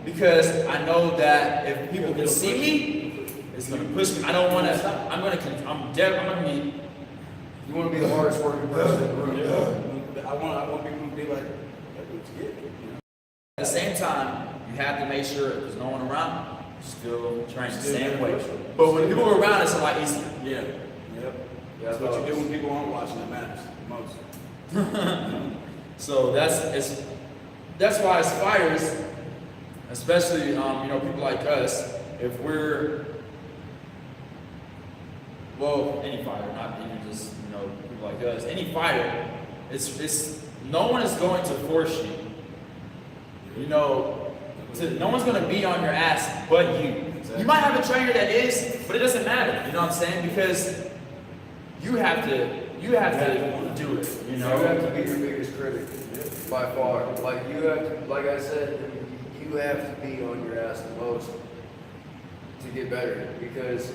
Speaker 1: because I know that if people can see me, it's gonna push me. I don't want to. I'm gonna be.
Speaker 3: You want to be the hardest working person in the room.
Speaker 4: I want people to be like, that dude's good. You know?
Speaker 1: At the same time, you have to make sure there's no one around. Still train the same way. But when people are around, it's a lot easier.
Speaker 4: Yeah. Yep.
Speaker 3: Yeah,
Speaker 4: That's what you do when people aren't watching that matters most.
Speaker 1: So that's why as fighters, especially people like us, if we're any fighter, not even just people like us, any fighter, it's no one is going to force you. No one's going to be on your ass but you.
Speaker 4: Exactly.
Speaker 1: You might have a trainer that is, but it doesn't matter. You know what I'm saying? Because you have to do it.
Speaker 3: You have to be your biggest critic by far. Like you have to, like I said, you have to be on your ass the most to get better. Because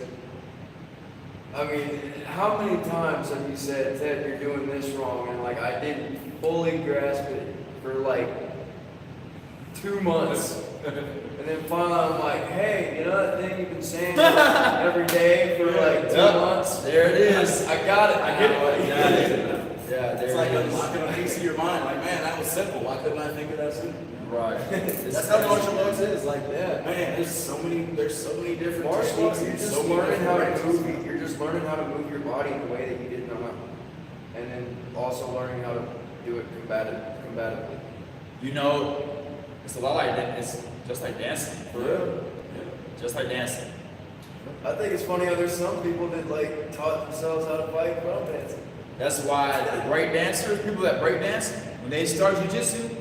Speaker 3: I mean, how many times have you said, Ted, you're doing this wrong, and like I didn't fully grasp it for like 2 months. And then finally I'm like, hey, you know that thing you've been saying every day for like 2 months?
Speaker 1: There it is.
Speaker 3: I got it.
Speaker 4: I get it.
Speaker 3: Like,
Speaker 1: Yeah, there
Speaker 4: It's like
Speaker 1: it is.
Speaker 4: unlocking a piece of your mind. Like, man, that was simple. Why couldn't I think of that sooner?
Speaker 1: Right.
Speaker 4: That's how martial arts is. Like, man, there's so many different
Speaker 3: martial arts,
Speaker 4: techniques
Speaker 3: you're
Speaker 4: and
Speaker 3: just
Speaker 4: so many
Speaker 3: learning how
Speaker 4: different
Speaker 3: to
Speaker 4: ways.
Speaker 3: move. You're just learning how to move your body in a way that you didn't know how, and then also learning how to do it combatively.
Speaker 1: It's a lot like that. It's just like dancing.
Speaker 3: For real.
Speaker 1: Just like dancing.
Speaker 3: I think it's funny how there's some people that like taught themselves how to fight from dancing.
Speaker 1: That's why the break dancers, people that break dance, when they start jujitsu,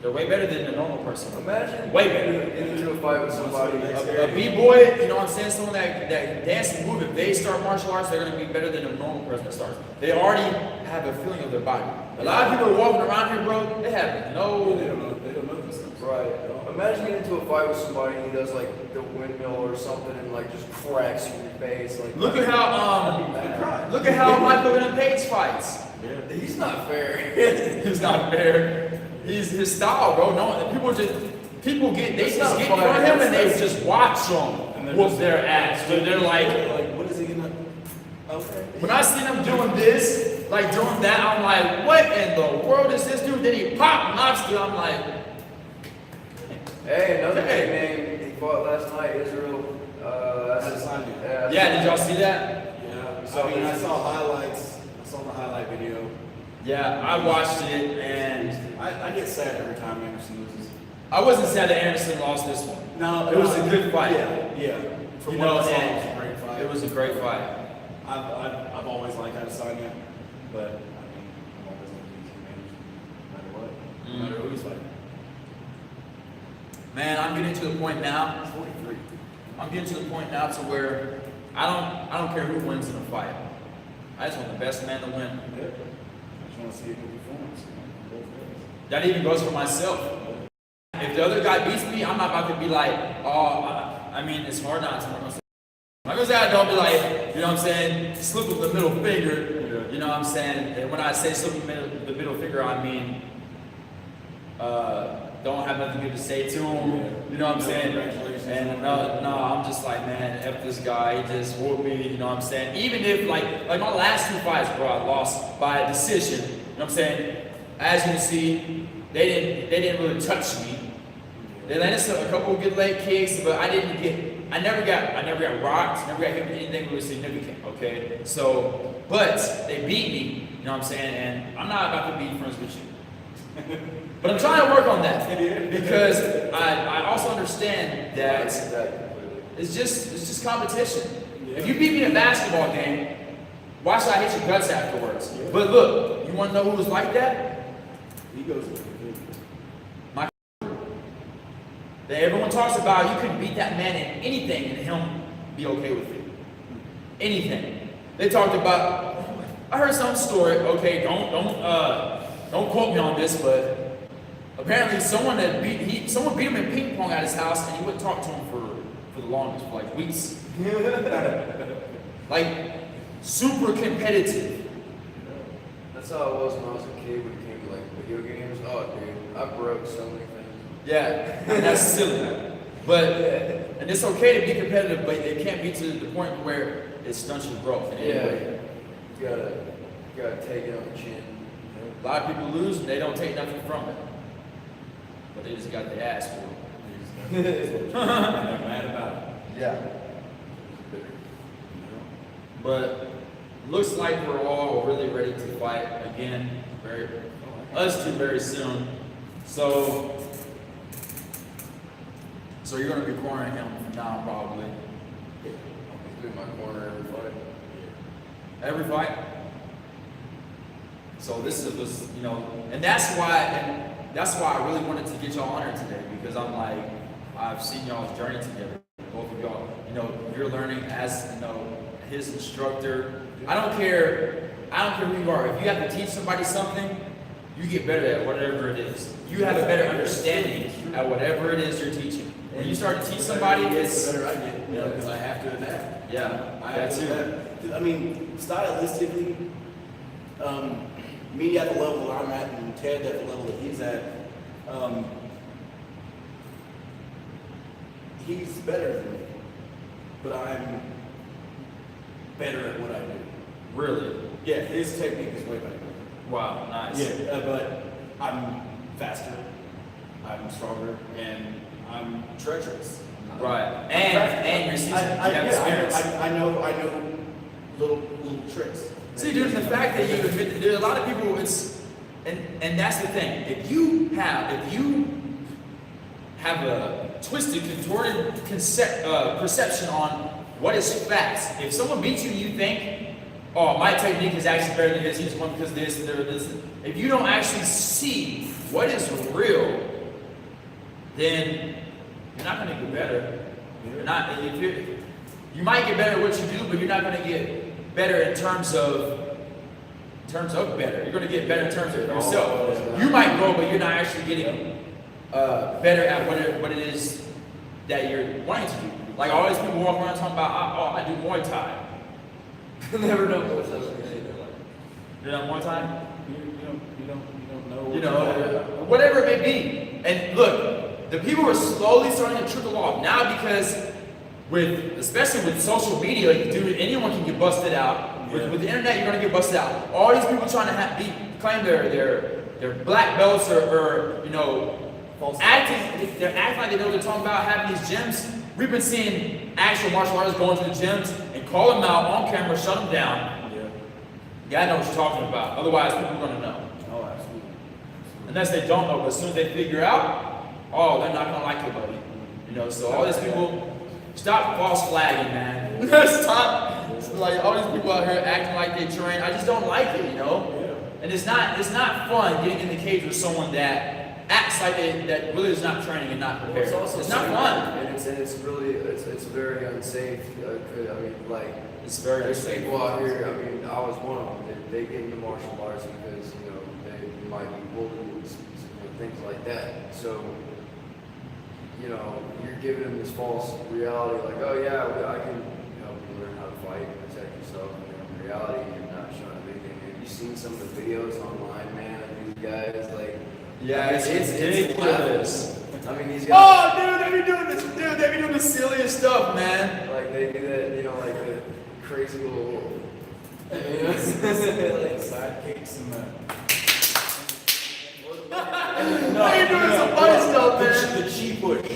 Speaker 1: they're way better than the normal person.
Speaker 3: Imagine
Speaker 1: Way better.
Speaker 3: getting into a fight with somebody.
Speaker 1: A b-boy, you know what I'm saying? Someone that dance and move, if they start martial arts, they're going to be better than a normal person that starts. They already have a feeling of their body. A lot of people are walking around here, bro, they have no...
Speaker 4: They don't know this stuff.
Speaker 3: Right. Imagine getting into a fight with somebody and he does like the windmill or something and like just cracks you in your face. Like
Speaker 1: Look at how Michael Venom Page fights.
Speaker 4: Yeah.
Speaker 3: he's not fair.
Speaker 1: He's not fair. He's his style, bro. No, they
Speaker 3: It's
Speaker 1: just
Speaker 3: not
Speaker 1: get in
Speaker 3: fun.
Speaker 1: front of him and they
Speaker 3: That's-
Speaker 1: just watch him whoop their ass. Dude, they're like,
Speaker 4: what is he gonna? Okay.
Speaker 1: when I seen him doing this, like doing that, I'm like, what in the world is this dude? Then he knocks you. I'm like,
Speaker 3: Hey, another
Speaker 1: Hey.
Speaker 3: big name he fought last night, Israel.
Speaker 4: Adesanya.
Speaker 1: yeah, did y'all see that?
Speaker 4: Yeah. I mean, I saw highlights. I saw the highlight video.
Speaker 1: Yeah, I watched it and
Speaker 4: I get sad every time Anderson loses.
Speaker 1: I wasn't sad that Anderson lost this one.
Speaker 4: No,
Speaker 1: It was a good fight.
Speaker 4: Yeah. From
Speaker 1: You
Speaker 4: what
Speaker 1: know,
Speaker 4: I saw, it was a
Speaker 1: and
Speaker 4: great fight.
Speaker 1: it was a great fight.
Speaker 4: I've always liked Adesanya, but I mean, I'm always going to use him no matter what, no matter who he's fighting.
Speaker 1: Man, I'm getting to the point now.
Speaker 4: He's 43.
Speaker 1: I'm getting to the point now to where I don't care who wins in a fight. I just want the best man to win.
Speaker 4: Yeah. I just want to see a good performance. You know, both ways.
Speaker 1: That even goes for myself. If the other guy beats me, I'm not about to be like, I mean, it's hard not to. I'm not gonna say I don't be like, you know what I'm saying, slip with the middle finger. You know what I'm saying? And when I say slip with the middle finger, I mean, don't have nothing good to say to him. You know what I'm saying? And no, I'm just like, man, F this guy, he just whooped me, you know what I'm saying? Even if like my last 2 fights, bro, I lost by a decision. You know what I'm saying? As you can see, they didn't really touch me. They landed a couple of good leg kicks, but I never got rocked, never got hit with anything really significant, okay? So, but they beat me, you know what I'm saying? And I'm not about to be friends with you. But I'm trying to work on that because I also understand that it's just competition. If you beat me in a basketball game, Why should I hit your guts afterwards? Yeah. But look, you want to know who was like that?
Speaker 2: Egos.
Speaker 1: My that everyone talks about. You can beat that man in anything and him be okay with it. Anything. They talked about. I heard some story. Okay, don't quote me on this, but apparently someone beat him in ping pong at his house, and he wouldn't talk to him for the longest, for like weeks. Like super competitive.
Speaker 3: That's how it was when I was a kid when it came to like video games. Oh, dude, I broke so many things.
Speaker 1: Yeah, and that's silly. But and it's okay to be competitive, but it can't be to the point where it stunts your growth.
Speaker 3: Yeah. You gotta take it on the chin.
Speaker 1: A lot of people lose and they don't take nothing from it. But they just got their ass for it.
Speaker 4: They're mad about it.
Speaker 1: Yeah. But looks like we're all really ready to fight again. Us two very soon. So you're gonna be cornering him from now on, probably.
Speaker 3: He's in my corner every fight.
Speaker 1: Every fight. So this is, and that's why I really wanted to get y'all on here today, because I'm like, I've seen y'all's journey together. Both of y'all, you're learning as, his instructor. I don't care who you are. If you have to teach somebody something, you get better at whatever it is. You have a better understanding at whatever it is you're teaching. When you start to teach somebody, it's
Speaker 2: the better I get, because I have to adapt.
Speaker 1: Yeah,
Speaker 2: I have to adapt. I mean, stylistically, me at the level I'm at and Ted at the level that he's at, he's better than me, but I'm better at what I do.
Speaker 1: Really?
Speaker 2: Yeah, his technique is way better.
Speaker 1: Wow, nice.
Speaker 2: Yeah, but I'm faster, I'm stronger, and I'm treacherous.
Speaker 1: Right, and you're seasoned. You have experience.
Speaker 2: I know little tricks.
Speaker 1: See, dude, the fact that you admit, there's a lot of people. And that's the thing. If you have a twisted, contorted perception on what is facts, if someone beats you, you think, oh, my technique is actually better than his. He just won because this and this. If you don't actually see what is real, then you're not going to get better. You're not. You might get better at what you do, but you're not going to get better in terms of better. You're going to get better in terms of yourself. You might grow, but you're not actually getting better at what it is that you're wanting to do. Like all these people walk around talking about, I do Muay Thai. Never know what's up. You know Muay Thai?
Speaker 2: You don't know.
Speaker 1: Whatever it may be. And look, the people are slowly starting to trickle off now, because especially with social media, dude, anyone can get busted out.
Speaker 2: Yeah.
Speaker 1: With the internet, you're gonna get busted out. All these people trying to claim their black belts or acting like they know what they're talking about, having these gyms. We've been seeing actual martial artists go into the gyms and call them out on camera, shut them down. Yeah, I know what you're talking about. Otherwise, people are gonna know.
Speaker 2: Oh, absolutely.
Speaker 1: Unless they don't know, but as soon as they figure out, oh, they're not gonna like you, buddy. So all these people, stop false flagging, man. Stop. Like all these people out here acting like they train. I just don't like it, And it's not fun getting in the cage with someone that acts like that really is not training and not prepared.
Speaker 3: Well,
Speaker 1: it's not fun.
Speaker 3: And it's very unsafe.
Speaker 1: It's very
Speaker 3: there's
Speaker 1: unsafe.
Speaker 3: people out here. I mean, I was one of them. They get into martial arts because they might be bullied, things like that. So you're giving them this false reality, like, oh yeah, I can help you learn how to fight and protect yourself. And in reality, you're not showing anything. Have you seen some of the videos online, man? Of these guys, like,
Speaker 1: yeah, it's ridiculous.
Speaker 3: I mean, these
Speaker 1: Oh,
Speaker 3: guys.
Speaker 1: dude, they be doing this. Dude, they be doing the silliest stuff, man.
Speaker 3: Like they do that, like the crazy little.
Speaker 2: Like sidekicks and
Speaker 1: They doing some funny stuff, man.
Speaker 2: the chi push.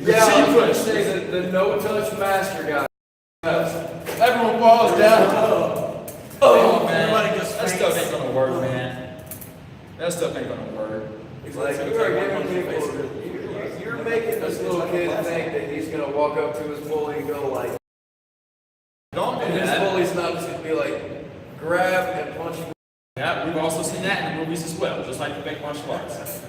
Speaker 1: cheap push.
Speaker 3: The no-touch master guy.
Speaker 1: Everyone falls down. Oh, man.
Speaker 2: Everybody just
Speaker 1: That stuff ain't gonna work, man. That stuff ain't gonna work.
Speaker 3: Like you are giving people, you're making this little kid think that he's gonna walk up to his bully and go like,
Speaker 1: Don't do
Speaker 3: and his
Speaker 1: that.
Speaker 3: bully's not just gonna be like, grab and punch.
Speaker 1: Yeah, we've also seen that in the movies as well, just like the fake martial arts.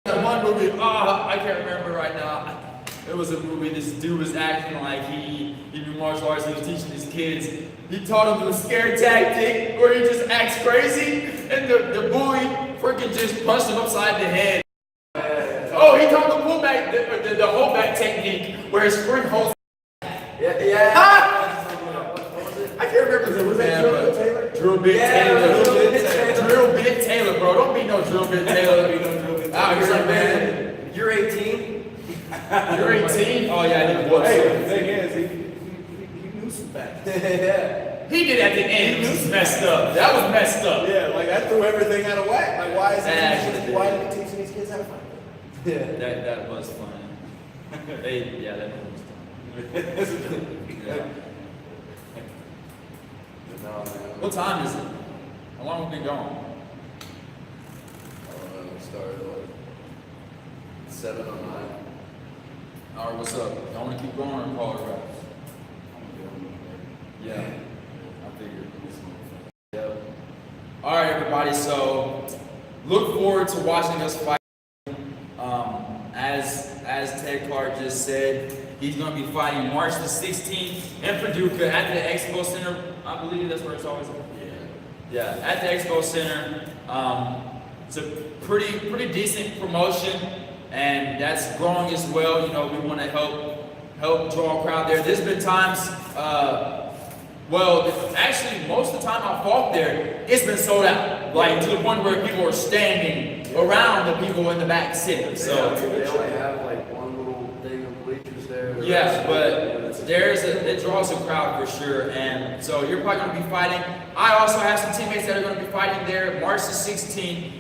Speaker 1: That one movie, I can't remember right now. It was a movie, this dude was acting like he knew martial arts, he was teaching his kids. He taught them the scare tactic where he just acts crazy and the bully freaking just punched him upside the head. Oh, he taught the pullback, the holdback technique where his spring holds.
Speaker 3: Yeah.
Speaker 1: I can't remember.
Speaker 2: Was that Drill Bit Taylor?
Speaker 1: Drill Bit Taylor. Drill Bit Taylor, bro. Don't be no Drill Bit Taylor. Out here, man.
Speaker 3: You're 18.
Speaker 1: You're 18? Oh, yeah, he was.
Speaker 4: Hey, the thing is, he knew some facts.
Speaker 3: Yeah.
Speaker 1: He did at the end. He was messed up. That was messed up.
Speaker 4: Yeah, like I threw everything out of whack. Like, why is
Speaker 2: Why are they teaching these kids how to fight?
Speaker 3: Yeah.
Speaker 1: That was funny. That was funny. Yeah.
Speaker 3: No, man.
Speaker 1: What time is it? How long have we been gone?
Speaker 3: We started like 7:09.
Speaker 1: All right, what's up? Y'all want to keep going or call it wraps? Yeah, I figured. Yep. All right, everybody. So look forward to watching us fight. As Ted Clark just said, he's going to be fighting March the 16th in Paducah at the Expo Center. I believe that's where it's always at. Yeah, at the Expo Center. It's a pretty decent promotion, and that's growing as well. You know, we want to help draw a crowd there. There's been times, actually most of the time I fought there, it's been sold out, like to the point where people are standing around the people in the back sitting. So
Speaker 3: they only have like one little thing of bleachers there.
Speaker 1: yeah, but it draws a crowd for sure, and so you're probably going to be fighting. I also have some teammates that are going to be fighting there March the 16th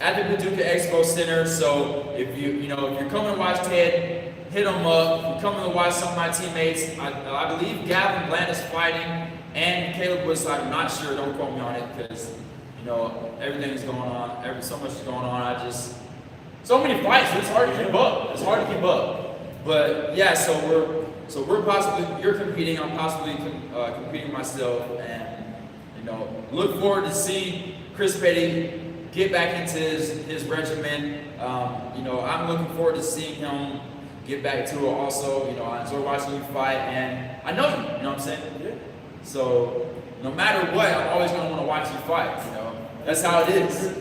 Speaker 1: at the Paducah Expo Center. So if you're coming to watch Ted, hit them up. If you're coming to watch some of my teammates, I believe Gavin Bland is fighting, and Caleb was, I'm not sure. Don't quote me on it because everything's going on. So much is going on. So many fights. It's hard to keep up. But yeah, so we're possibly, you're competing, I'm possibly competing myself, and look forward to see Chris Petty get back into his regimen. I'm looking forward to seeing him get back to it also. I enjoy watching you fight, and I know you, you know what I'm saying? Yeah. So no matter what, I'm always gonna want to watch you fight, That's how it is.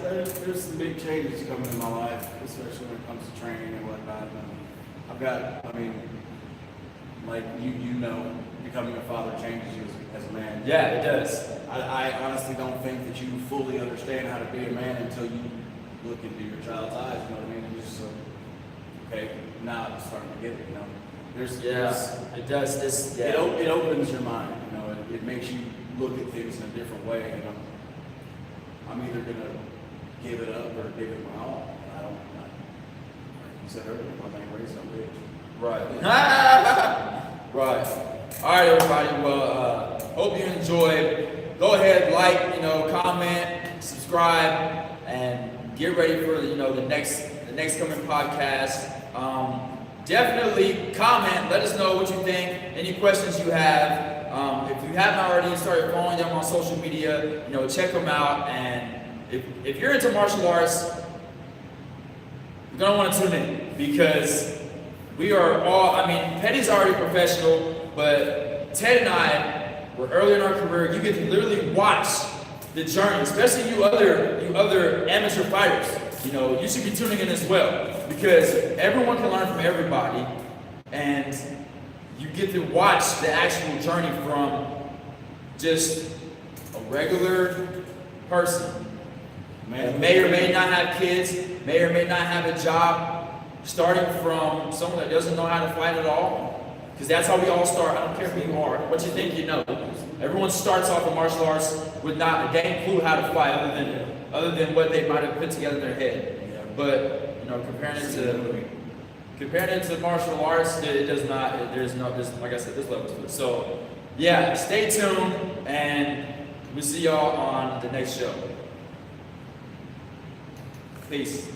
Speaker 4: There's some big changes coming in my life, especially when it comes to training and whatnot. And I've got, like becoming a father changes you as a man.
Speaker 1: Yeah, it does.
Speaker 4: I honestly don't think that you fully understand how to be a man until you look into your child's eyes. You know what I mean? And just okay, now I'm starting to get it.
Speaker 1: It does.
Speaker 4: It opens your mind. It makes you look at things in a different way. And I'm either gonna give it up or give it my all. I don't. Like you said earlier, my main race, I'm rich.
Speaker 1: Right. Right. All right, everybody. Well, hope you enjoyed. Go ahead, like, comment, subscribe, and get ready for the next coming podcast. Definitely comment. Let us know what you think. Any questions you have. If you haven't already started following them on social media, check them out. And if you're into martial arts, you're gonna want to tune in because we are all. Petty's already professional, but Ted and I were early in our career. You get to literally watch the journey, especially you other amateur fighters. You should be tuning in as well because everyone can learn from everybody, and you get to watch the actual journey from just a regular person that may or may not have kids, may or may not have a job, starting from someone that doesn't know how to fight at all, because that's how we all start. I don't care who you are, what you think you know. Everyone starts off in martial arts with not a dang clue how to fight other than what they might have put together in their head. But comparing it to martial arts, it does not. There's like I said, there's levels to it. So yeah, stay tuned, and we'll see y'all on the next show. Peace.